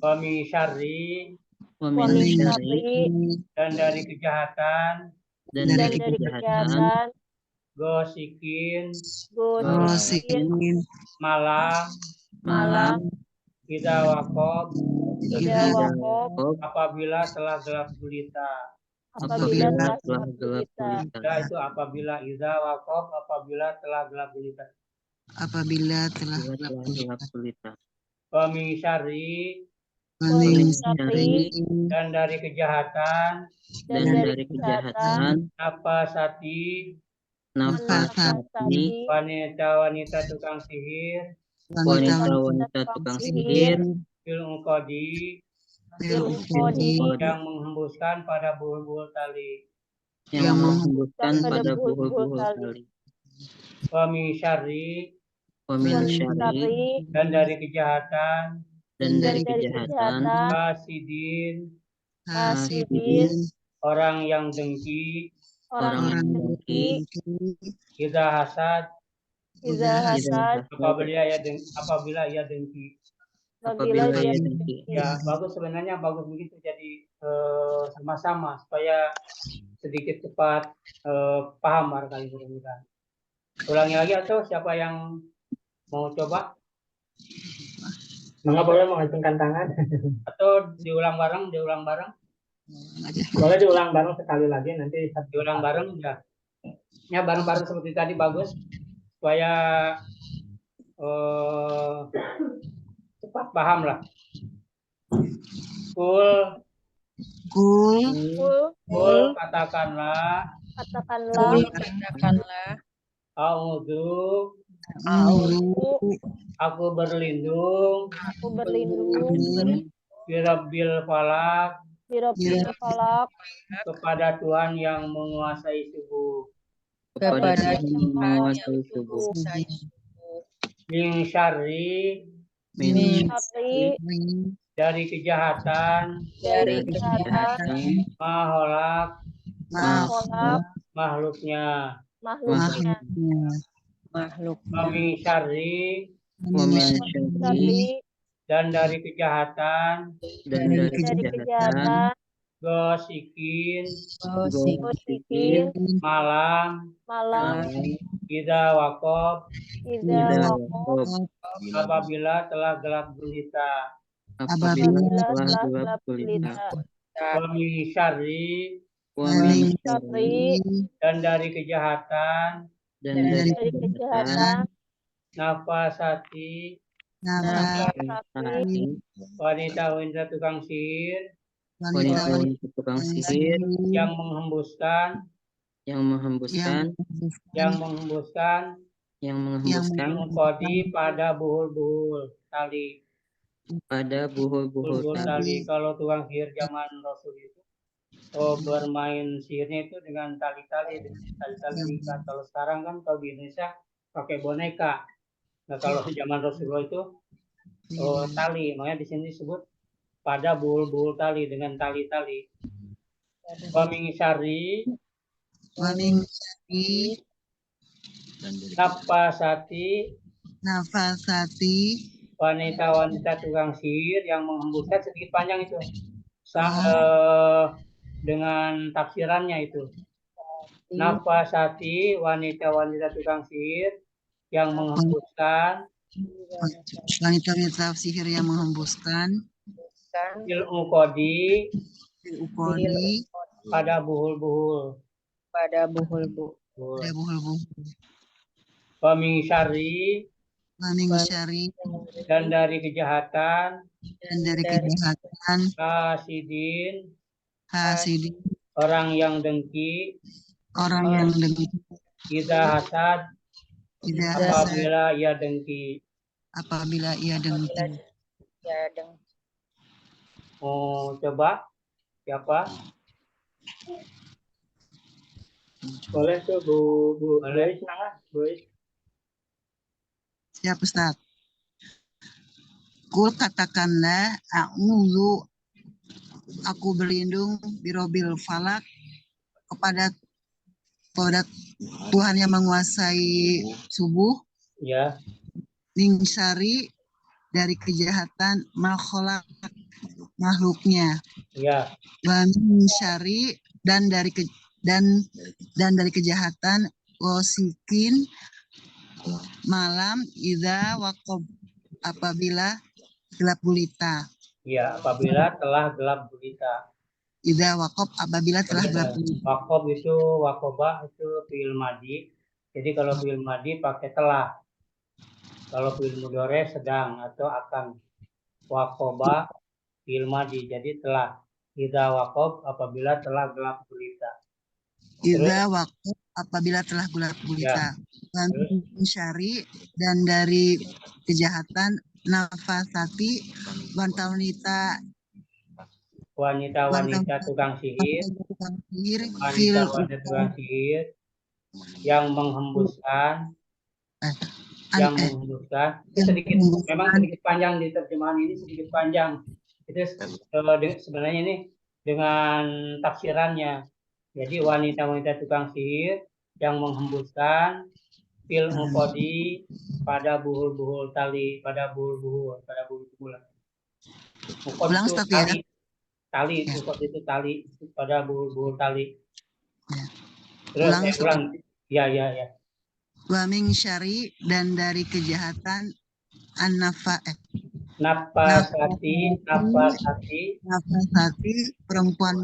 Wa min syarri Wa wa min min syarri syarri dan dari kejahatan dan dan dari dari kejahatan kejahatan gosikin gosikin malam malam idza waqab tidak wakaf apabila telah gelap gulita. apabila telah telah gelap gulita. gulita. Ya itu apabila idza waqab apabila telah gelap gulita. apabila telah Apabila telah gelap gulita. Wa min syarri Wa min mening syarri dan dari kejahatan dan dari kejahatan nafasati nafasati wanita-wanita tukang sihir wanita-wanita tukang sihir fil uqadi kodi yang menghembuskan pada buhul-buhul tali. yang menghembuskan pada pada buhul-buhul buhul-buhul tali. tali. Wa min syarri Wa min syarri syarri dan dari kejahatan dan dari dari kejahatan hasidin hasidin orang yang dengki orang yang dengki idza hasad iza hasad apabila ia dengki. apabila dia dengki. Ya bagus sebenarnya bagus begitu jadi sama-sama supaya sedikit cepat paham barangkali mudah-mudahan. Ulangi lagi atau siapa yang mau coba Maka boleh mengacungkan tangan. atau diulang bareng Boleh diulang bareng sekali lagi nanti diulang bareng ya bareng-bareng seperti tadi bagus supaya cepat paham lah. Kul katakanlah a'udzu aku berlindung birabbil falak falak kepada Tuhan yang menguasai subuh. Kepada Tuhan yang menguasai subuh. Min syarri Min syarri dari kejahatan makhluk makhluknya. Min syarri Wa min syarri syarri dan dari kejahatan dan dari kejahatan gosikin gosikin malam malam idza waqab iza apabila telah gelap gulita. apabila telah gelap gulita. Wa min syarri Wa min syarri dan dari kejahatan dan dari kejahatan nafasati wanita-wanita tukang sihir wanita-wanita tukang sihir yang menghembuskan kodi pada buhul-buhul tali. pada buhul-buhul tali. Kalau tukang sihir zaman Rasul itu bermain sihirnya itu dengan tali-tali ikat. Kalau sekarang kan kalau di Indonesia pakai boneka. Nah kalau zaman Rasulullah itu tali, makanya di sini disebut pada buhul-buhul tali dengan tali-tali. Wa min syarri nafasati wanita-wanita tukang sihir yang menghembuskan sedikit panjang itu dengan tafsirannya itu. Nafasati wanita-wanita tukang sihir yang menghembuskan wanita-wanita sihir yang menghembuskan uqadi pada buhul-buhul. Wa min syarri wa min syarri dan dari kejahatan dan dari kejahatan hasidin, hasidin, orang yang dengki, orang yang dengki, idza hasad, tidak hasad apabila ia dengki. apabila ia dengki. Oh, coba siapa? Boleh tuh Bu Boleh. Bois, nah, Bois. Siap Ustaz. Kul katakanlah a'udzu, aku berlindung birobil falak kepada Tuhan yang menguasai subuh, Ya, min syari dari kejahatan makhluk makhluknya, ya, wa min syari dan dari dan dari kejahatan wasikin malam idza waqab apabila gelap gulita. ya. Apabila telah gelap gulita. Idza waqab apabila telah gelap gulita. Wakob itu wakoba itu fi'il madi. Jadi kalau fi'il madi pakai telah. Kalau fi'il mudhari sedang atau akan. Wakoba fi'il madi. Jadi telah. Idza wakob apabila telah gelap gulita. Idza waqab apabila telah gelap gulita. Dan syari dan dari kejahatan nafasati wanita Wanita-wanita tukang sihir. fil Wanita-wanita tukang sihir yang menghembuskan. Yang menghembuskan. Sedikit, memang sedikit panjang di terjemahan ini, sedikit panjang. Itu sebenarnya ini dengan tafsirannya. Jadi wanita-wanita tukang sihir yang menghembuskan fil uqadi pada buhul-buhul tali, pada buhul-buhul Uqad Ulang itu Ustaz tali, ya. tali, uqad itu tali pada buhul-buhul tali. Ya. Terus Ulang, saya ulang. Ya. Wa min syari dan dari kejahatan Nafasati perempuan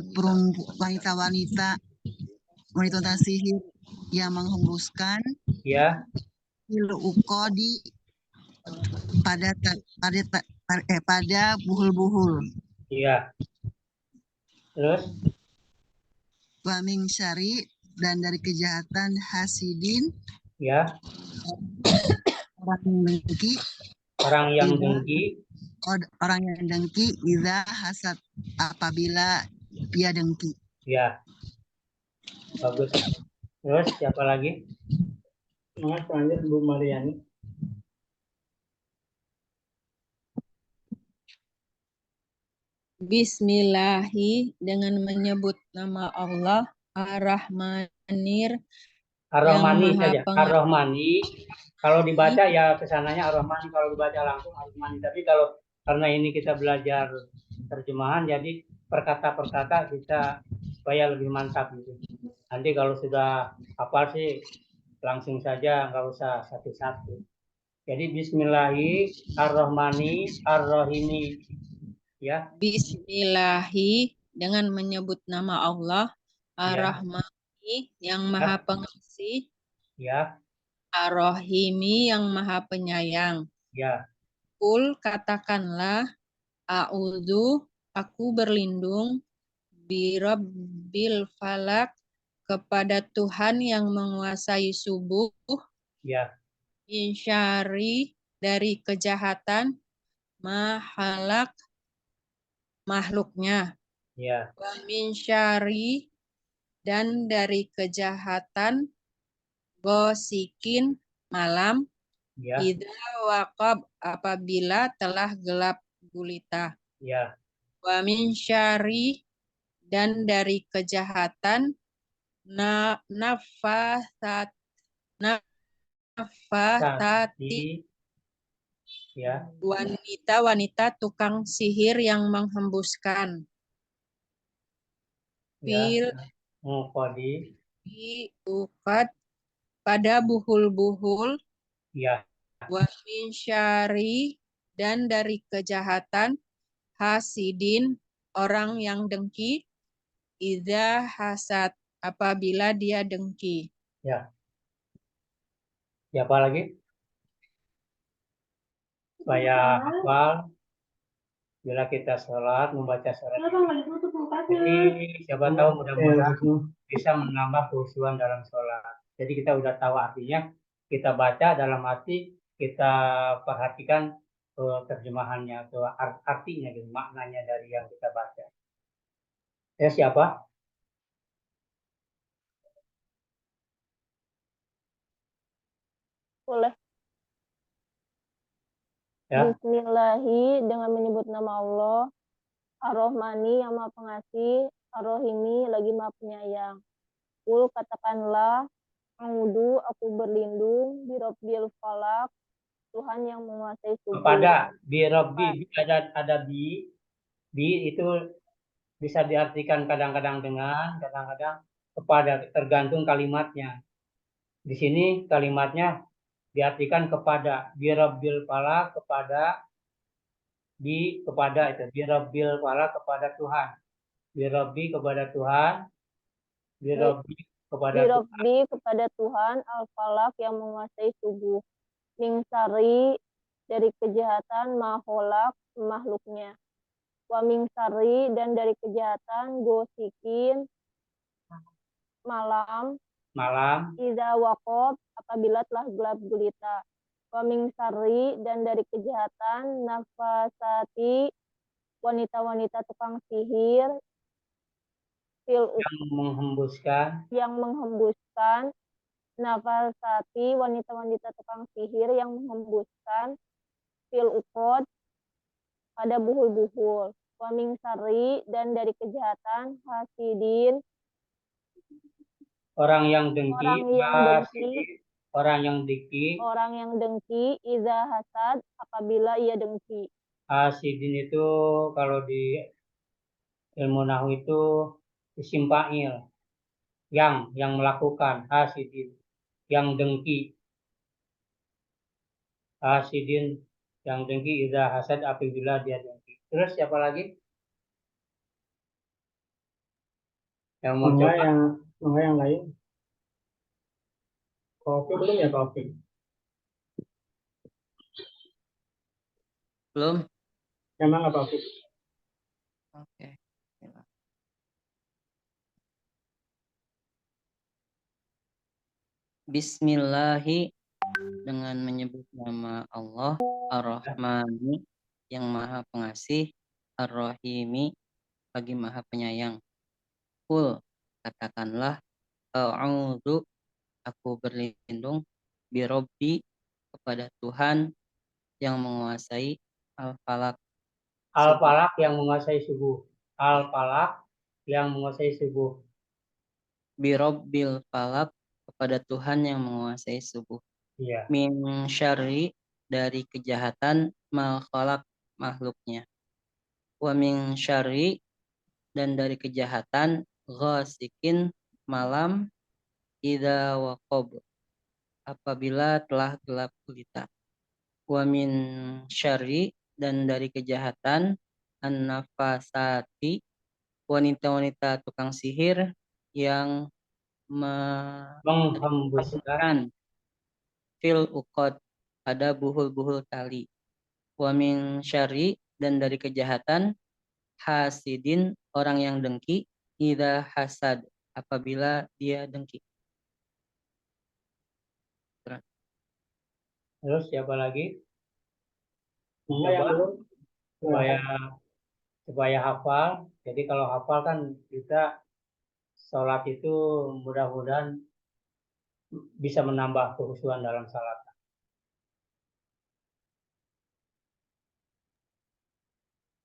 wanita sihir yang menghembuskan ya fil uqadi pada buhul-buhul. Iya. Terus Wa min syari dan dari kejahatan hasidin, ya, orang yang dengki idza hasad apabila dia dengki. Ya, bagus. Terus siapa lagi? Selanjutnya Bu Mariani. Bismillahi dengan menyebut nama Allah Ar-Rahmanir Ar-Rahmani yang Maha saja. Ar-Rahmani. Kalau dibaca ya kesananya Ar-Rahmani, kalau dibaca langsung Ar-Rahmani. Tapi kalau karena ini kita belajar terjemahan, jadi perkata-perkata kita supaya lebih mantap gitu. Nanti kalau sudah hafal sih langsung saja, nggak usah satu-satu. Jadi Bismillahi Ar-Rahmani Ar-Rahimi. Ya. Bismillahi dengan menyebut nama Allah Ar-Rahmani yang Maha Pengasih. Ya. Ar-Rahimi yang Maha Penyayang. Ya. Kul katakanlah a'udzu, aku berlindung birabbil falak kepada Tuhan yang menguasai subuh. Ya. Min syarri dari kejahatan mahalak makhluknya. Ya. Wa min syarri dan dari kejahatan gosikin malam. Ya. Idza waqab apabila telah gelap gulita. Ya. Wa min syarri dan dari kejahatan nafasati ya. wanita tukang sihir yang menghembuskan. Fil uqad pada buhul-buhul. Ya. Wa min syari dan dari kejahatan hasidin orang yang dengki. Idza hasad apabila dia dengki. Ya. Siapa lagi? supaya hafal bila kita sholat, membaca surat. Jadi siapa tahu mudah-mudahan bisa menambah khusyuan dalam sholat. Jadi kita udah tahu artinya, kita baca dalam hati, kita perhatikan terjemahannya atau artinya, gitu, maknanya dari yang kita baca. Ya siapa? Boleh. Ya. Bismillahi dengan menyebut nama Allah. Ar-Rahmani yang maha pengasih. Ar-Rahimi lagi maha penyayang. Kul katakanlah, A'udzu aku berlindung di Rabbil Falak, Tuhan yang menguasai subuh. Kepada birobbi ada bi itu bisa diartikan kadang-kadang dengan, kadang-kadang kepada, tergantung kalimatnya. Di sini kalimatnya diartikan kepada birabbil falak, kepada kepada itu birabbil falak, kepada Tuhan, birabbi kepada Tuhan, birabbi kepada Tuhan al-falak yang menguasai subuh, mingsari dari kejahatan maholak makhluknya, wa mingsari dan dari kejahatan gosikin malam iza wakob apabila telah gelap gulita, wa mingsari dan dari kejahatan nafasati wanita-wanita tukang sihir yang menghembuskan nafasati wanita-wanita tukang sihir yang menghembuskan fil ukod pada buhul-buhul, wa mingsari dan dari kejahatan hasidin orang yang dengki iza hasad apabila ia dengki. Hasidin itu kalau di ilmu nahwu itu isim fa'il, yang melakukan, hasidin yang dengki, hasidin yang dengki iza hasad apabila dia dengki. Terus siapa lagi yang mau coba? Yang lain. Kopi belum ya, kopi? Belum. Emang apa kopi? Oke. Bismillahi dengan menyebut nama Allah, Ar-Rahmani yang maha pengasih, Ar-Rahimi lagi maha penyayang. Kul katakanlah, A'udzu aku berlindung birobbi kepada Tuhan yang menguasai al-falak. Al-falak yang menguasai subuh. Al-falak yang menguasai subuh. Birobbil falak kepada Tuhan yang menguasai subuh. Iya. Min syarri dari kejahatan mal khalaq makhluknya. Wa min syarri dan dari kejahatan ghasikin malam idza waqab apabila telah gelap gulita. Wa min syarri dan dari kejahatan an-nafasati wanita-wanita tukang sihir yang menghembuskan fil uqad pada buhul-buhul tali. Wa min syarri dan dari kejahatan hasidin orang yang dengki idza hasad apabila dia dengki. Terus siapa lagi? Supaya hafal. Jadi kalau hafal kan kita sholat itu mudah-mudahan bisa menambah kekhusyuan dalam salat.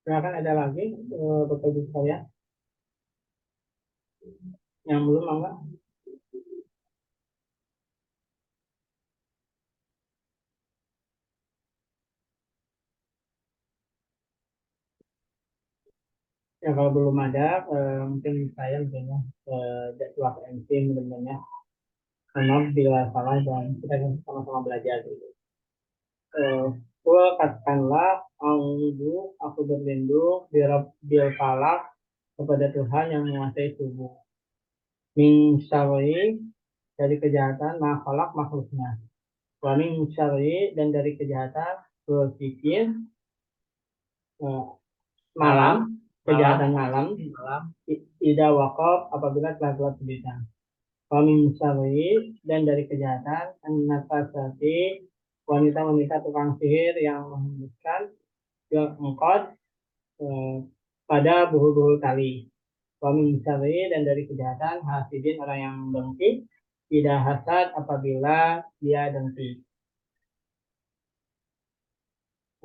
Silakan ada lagi Bapak Ibu sekalian yang belum enggak? Ya kalau belum ada mungkin saya misalnya jadwal MC sebenarnya karena bila salah dan kita sama-sama belajar gitu. Katakanlah aku berlindung bil falak kepada Tuhan yang menguasai subuh. Min syarri dari kejahatan ma falak makhluknya. Wa min syarri dan dari kejahatan berpikir malam, kejahatan malam, tidak wakaf apabila telah keluar berita. Wamin syarri, dan dari kejahatan an-nafasati, wanita-wanita tukang sihir yang menghembuskan engkot pada buhul-buhul tali. Wamin syarri, dan dari kejahatan hasidin, orang yang dengki, tidak hasad apabila dia dengki.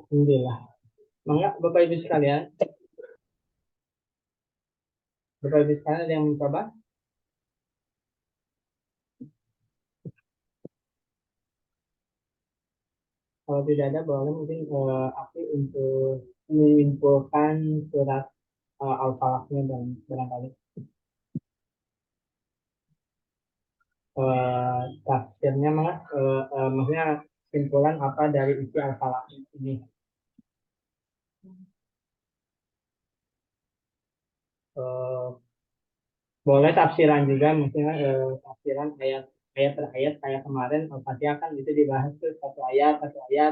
Alhamdulillah. Mangga Bapak Ibu sekalian. Bapak Ibu sekalian ada yang mencoba? Kalau tidak ada, boleh mungkin aku untuk menyimpulkan surat Al-Falaqnya dan barangkali tafsirnya maksudnya kesimpulan apa dari isi Al-Falaq ini. Boleh tafsiran juga, maksudnya tafsiran ayat per ayat kayak kemarin Al-Fatihah kan itu dibahas tuh satu ayat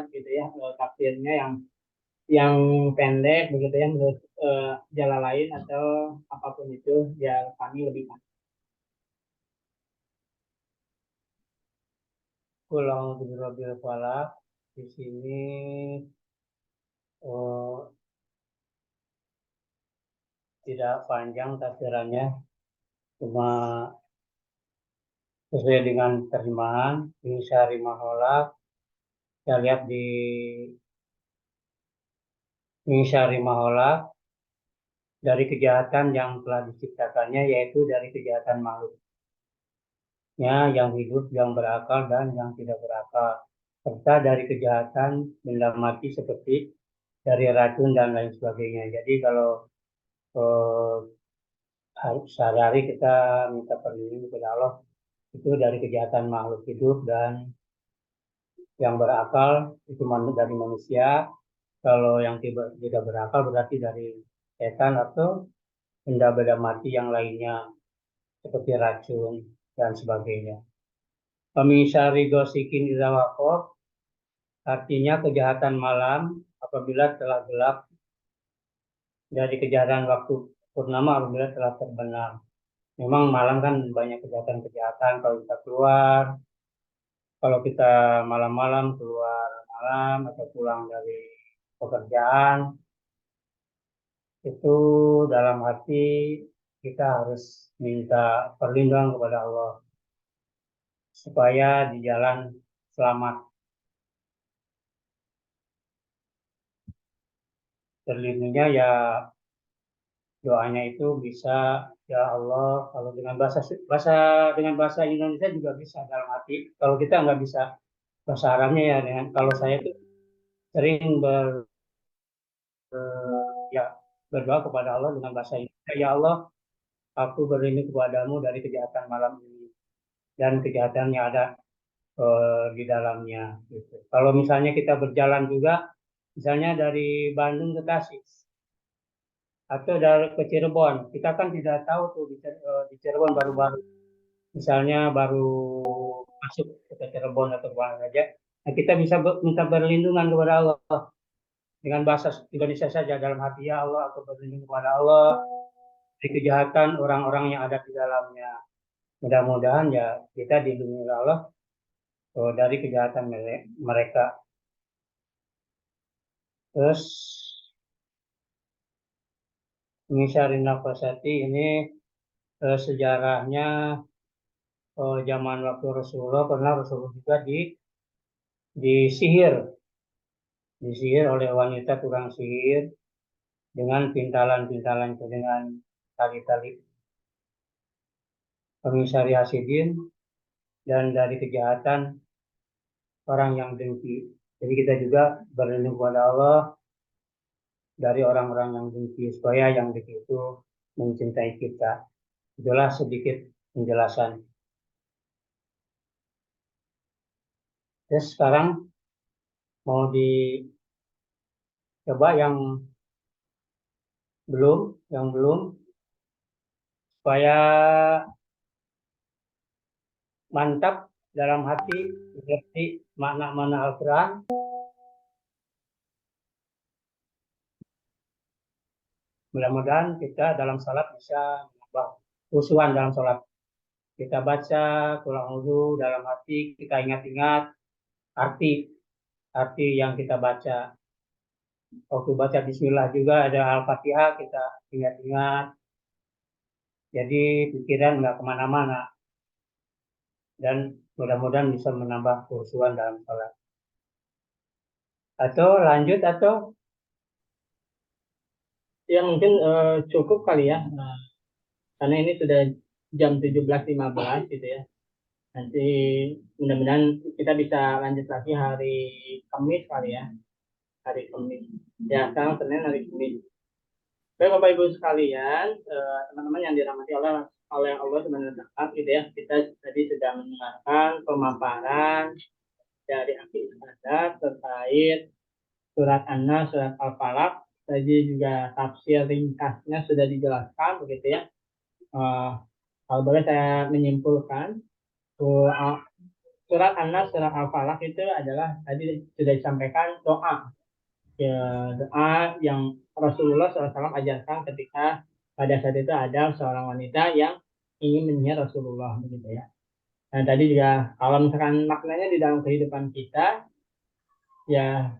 gitu ya, tafsirnya yang pendek begitu ya menurut jalan lain atau apapun itu biar kami lebih paham. Ulang Birrobil Falak di sini tidak panjang tafsirannya, cuma sesuai dengan terjemahan ini Syari Maholak. Kita lihat di ini Syari Maholak, dari kejahatan yang telah diciptakannya, yaitu dari kejahatan makhluknya yang hidup, yang berakal, dan yang tidak berakal, serta dari kejahatan benda mati seperti dari racun dan lain sebagainya. Jadi kalau sehari-hari kita minta perlindungan kepada Allah itu dari kejahatan makhluk hidup dan yang berakal itu dari manusia. Kalau yang tidak berakal berarti dari setan atau benda-benda mati yang lainnya seperti racun dan sebagainya. Pemisari gosikin izawakor, artinya kejahatan malam apabila telah gelap, dari kejahatan waktu purnama apabila telah terbenam. Memang malam kan banyak kejahatan-kejahatan kalau kita keluar, kalau kita malam-malam keluar malam atau pulang dari pekerjaan, itu dalam hati kita harus minta perlindungan kepada Allah supaya di jalan selamat. Terlindungnya ya doanya itu bisa, ya Allah, kalau dengan bahasa Indonesia juga bisa dalam hati. Kalau kita nggak bisa bahasa Arabnya ya dengan, kalau saya itu sering berdoa kepada Allah dengan bahasa Indonesia, ya Allah, aku berlindung kepadamu dari kejahatan malam ini dan kejahatan yang ada di dalamnya. Gitu. Kalau misalnya kita berjalan juga, misalnya dari Bandung ke Tasik atau dari ke Cirebon, kita kan tidak tahu tuh di Cirebon baru-baru, misalnya baru masuk ke Cirebon atau kemana saja, nah kita bisa minta perlindungan kepada Allah dengan bahasa Indonesia saja dalam hati, ya Allah, aku berlindung kepada Allah dari kejahatan orang-orang yang ada di dalamnya. Mudah-mudahan ya kita dilindungi oleh Allah dari kejahatan mereka. Terus Misarin Nafasati ini sejarahnya zaman waktu Rasulullah, pernah Rasulullah juga disihir oleh wanita tukang sihir dengan pintalan-pintalan dengan tali-tali. Pemisari Hasidin, dan dari kejahatan orang yang dengki. Jadi kita juga berlindung kepada Allah dari orang-orang yang dengki, supaya yang dengki itu mencintai kita. Itulah sedikit penjelasan. Terus sekarang mau dicoba yang belum, supaya mantap dalam hati mengerti makna-makna Al-Quran. mudah-mudahan kita dalam sholat bisa menambah khusyuan dalam sholat. Kita baca Qul A'udzu dalam hati, kita ingat-ingat arti yang kita baca. Waktu baca Bismillah juga ada Al-Fatihah, kita ingat-ingat. Jadi pikiran nggak kemana-mana. Dan mudah-mudahan bisa menambah khusyuan dalam sholat. Atau lanjut atau? Ya mungkin cukup kali ya. Nah, karena ini sudah jam 17.15 gitu ya. Nanti mudah-mudahan kita bisa lanjut lagi hari Kamis kali ya. Hari Kamis. Ya, sekarang Senin, hari Kamis. Baik Bapak Ibu sekalian, teman-teman yang dirahmati oleh Allah Subhanahu wa Ta'ala gitu ya. Kita tadi sudah mendengarkan pemaparan dari Akhi Iskandar terkait surat An-Nas, surat Al-Falaq. Tadi juga tafsir ringkasnya sudah dijelaskan begitu ya. Kalau boleh saya menyimpulkan, surat An-Nas, surat Al-Falaq itu adalah tadi sudah disampaikan doa. Ya, doa yang Rasulullah SAW ajarkan ketika pada saat itu ada seorang wanita yang ingin menyihir Rasulullah begitu ya. Dan tadi juga kalau misalkan maknanya di dalam kehidupan kita, ya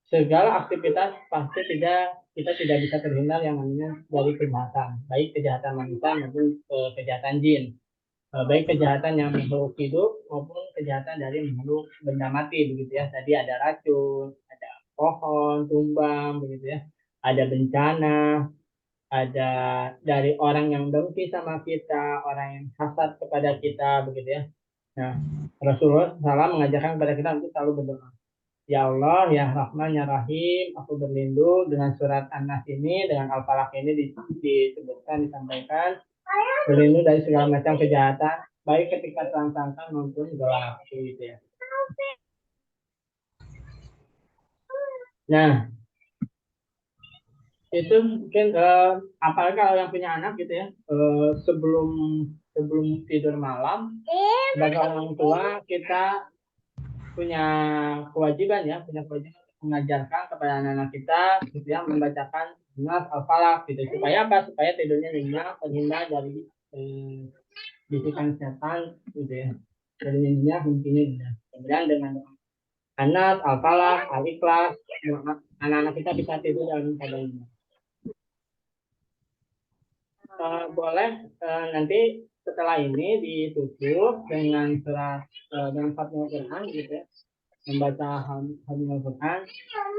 segala aktivitas pasti kita tidak bisa terhindar yang namanya dari kejahatan, baik kejahatan manusia maupun kejahatan jin, baik kejahatan yang makhluk hidup maupun kejahatan dari makhluk benda mati begitu ya. Tadi ada racun, ada pohon tumbang begitu ya, ada bencana, ada dari orang yang dengki sama kita, orang yang hasad kepada kita begitu ya. Nah, Rasulullah SAW mengajarkan kepada kita untuk selalu berdoa. Ya Allah, ya Rahman, ya Rahim, aku berlindung dengan surat An-Nas ini, dengan Al-Falaq ini disebutkan, disampaikan, berlindung dari segala macam kejahatan, baik ketika terang-terangan maupun gelap, gitu ya. Nah, itu mungkin apalagi kalau yang punya anak gitu ya, sebelum tidur malam, sebagai orang tua kita punya kewajiban mengajarkan kepada anak-anak kita gitu ya, membacakan Nas Al-Falaq gitu. Supaya apa? Supaya tidurnya nyenyak, terhindar dari bisikan setan gitu ya. Dari nyenyak mungkin ya. Kemudian dengan Nas Al-Falaq, Al-Ikhlas, anak-anak kita bisa tidur dalam keadaan nyenyak. Boleh nanti setelah ini ditutup dengan surat dengan Fatihah Quran gitu ya, membaca Fatihah Quran,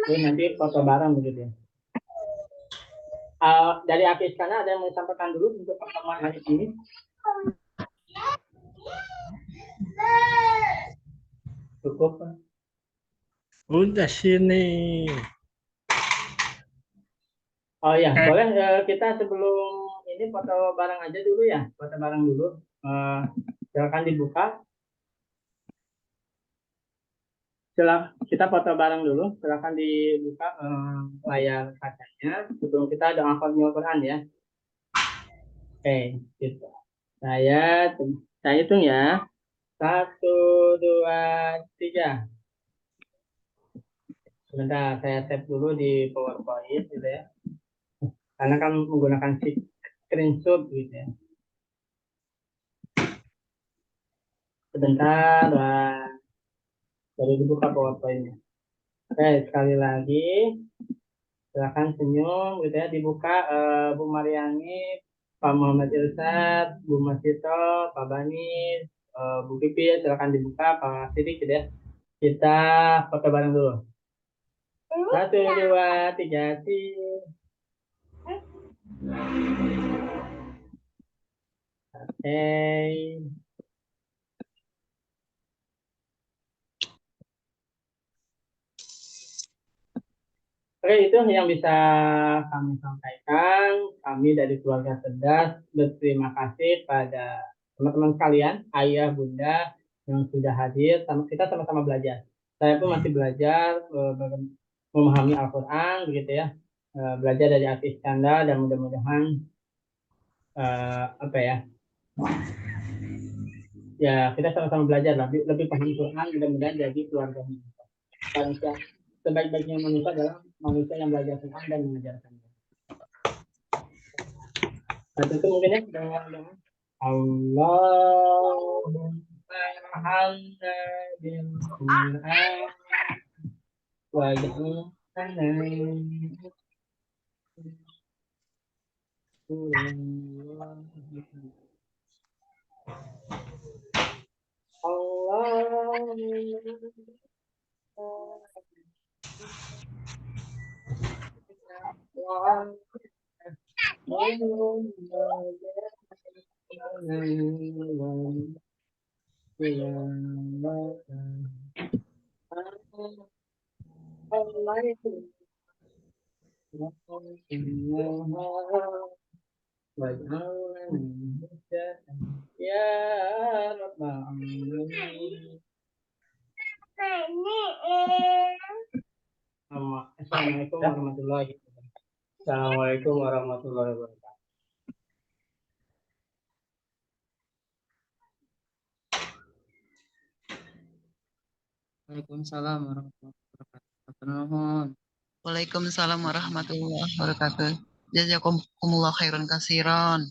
terus nanti foto bareng begitu ya. Dari Akhi Iskandar ada yang mau disampaikan dulu untuk pertemuan hari ini? Cukup. Udah sini. Oh ya, boleh kita sebelum ini foto bareng aja dulu ya, foto bareng dulu. Silakan dibuka. Kita foto bareng dulu. Silakan dibuka layar kacanya sebelum kita doa Fatihah Quran ya. Oke, gitu. Saya hitung ya. 1, 2, 3. Sebentar, saya tap dulu di PowerPoint gitu ya. Karena kan menggunakan screenshot gitu ya. Sebentar, baru dibuka PowerPoint-nya. Oke, sekali lagi. Silakan senyum gitu ya. Dibuka Bu Mariani, Pak Muhammad Ilsat, Bu Masito, Pak Bani, Bu Pipi, silakan dibuka, Pak Sidik gitu ya. Kita foto bareng dulu. 1, 2, 3, Oke. Oke, itu yang bisa kami sampaikan. Kami dari keluarga Cerdas berterima kasih pada teman-teman sekalian, ayah, bunda yang sudah hadir. Kita sama-sama belajar. Saya pun masih belajar memahami Al-Quran, begitu ya. Belajar dari Akhi Iskandar dan mudah-mudahan ya kita sama-sama belajar lebih paham Quran, mudah-mudahan jadi keluarga manusia sebaik-baiknya manusia adalah manusia yang belajar Quran dan mengajarkannya. Baca itu mungkin ya dengan Allahumma arhamna bil Qur'an waj'alna ya Rabbal Alamin. Assalamualaikum warahmatullahi wabarakatuh. Assalamualaikum warahmatullahi wabarakatuh. Waalaikumsalam warahmatullahi wabarakatuh. Nuhun. Waalaikumsalam warahmatullahi wabarakatuh. Jazakumullah khairan kasiran.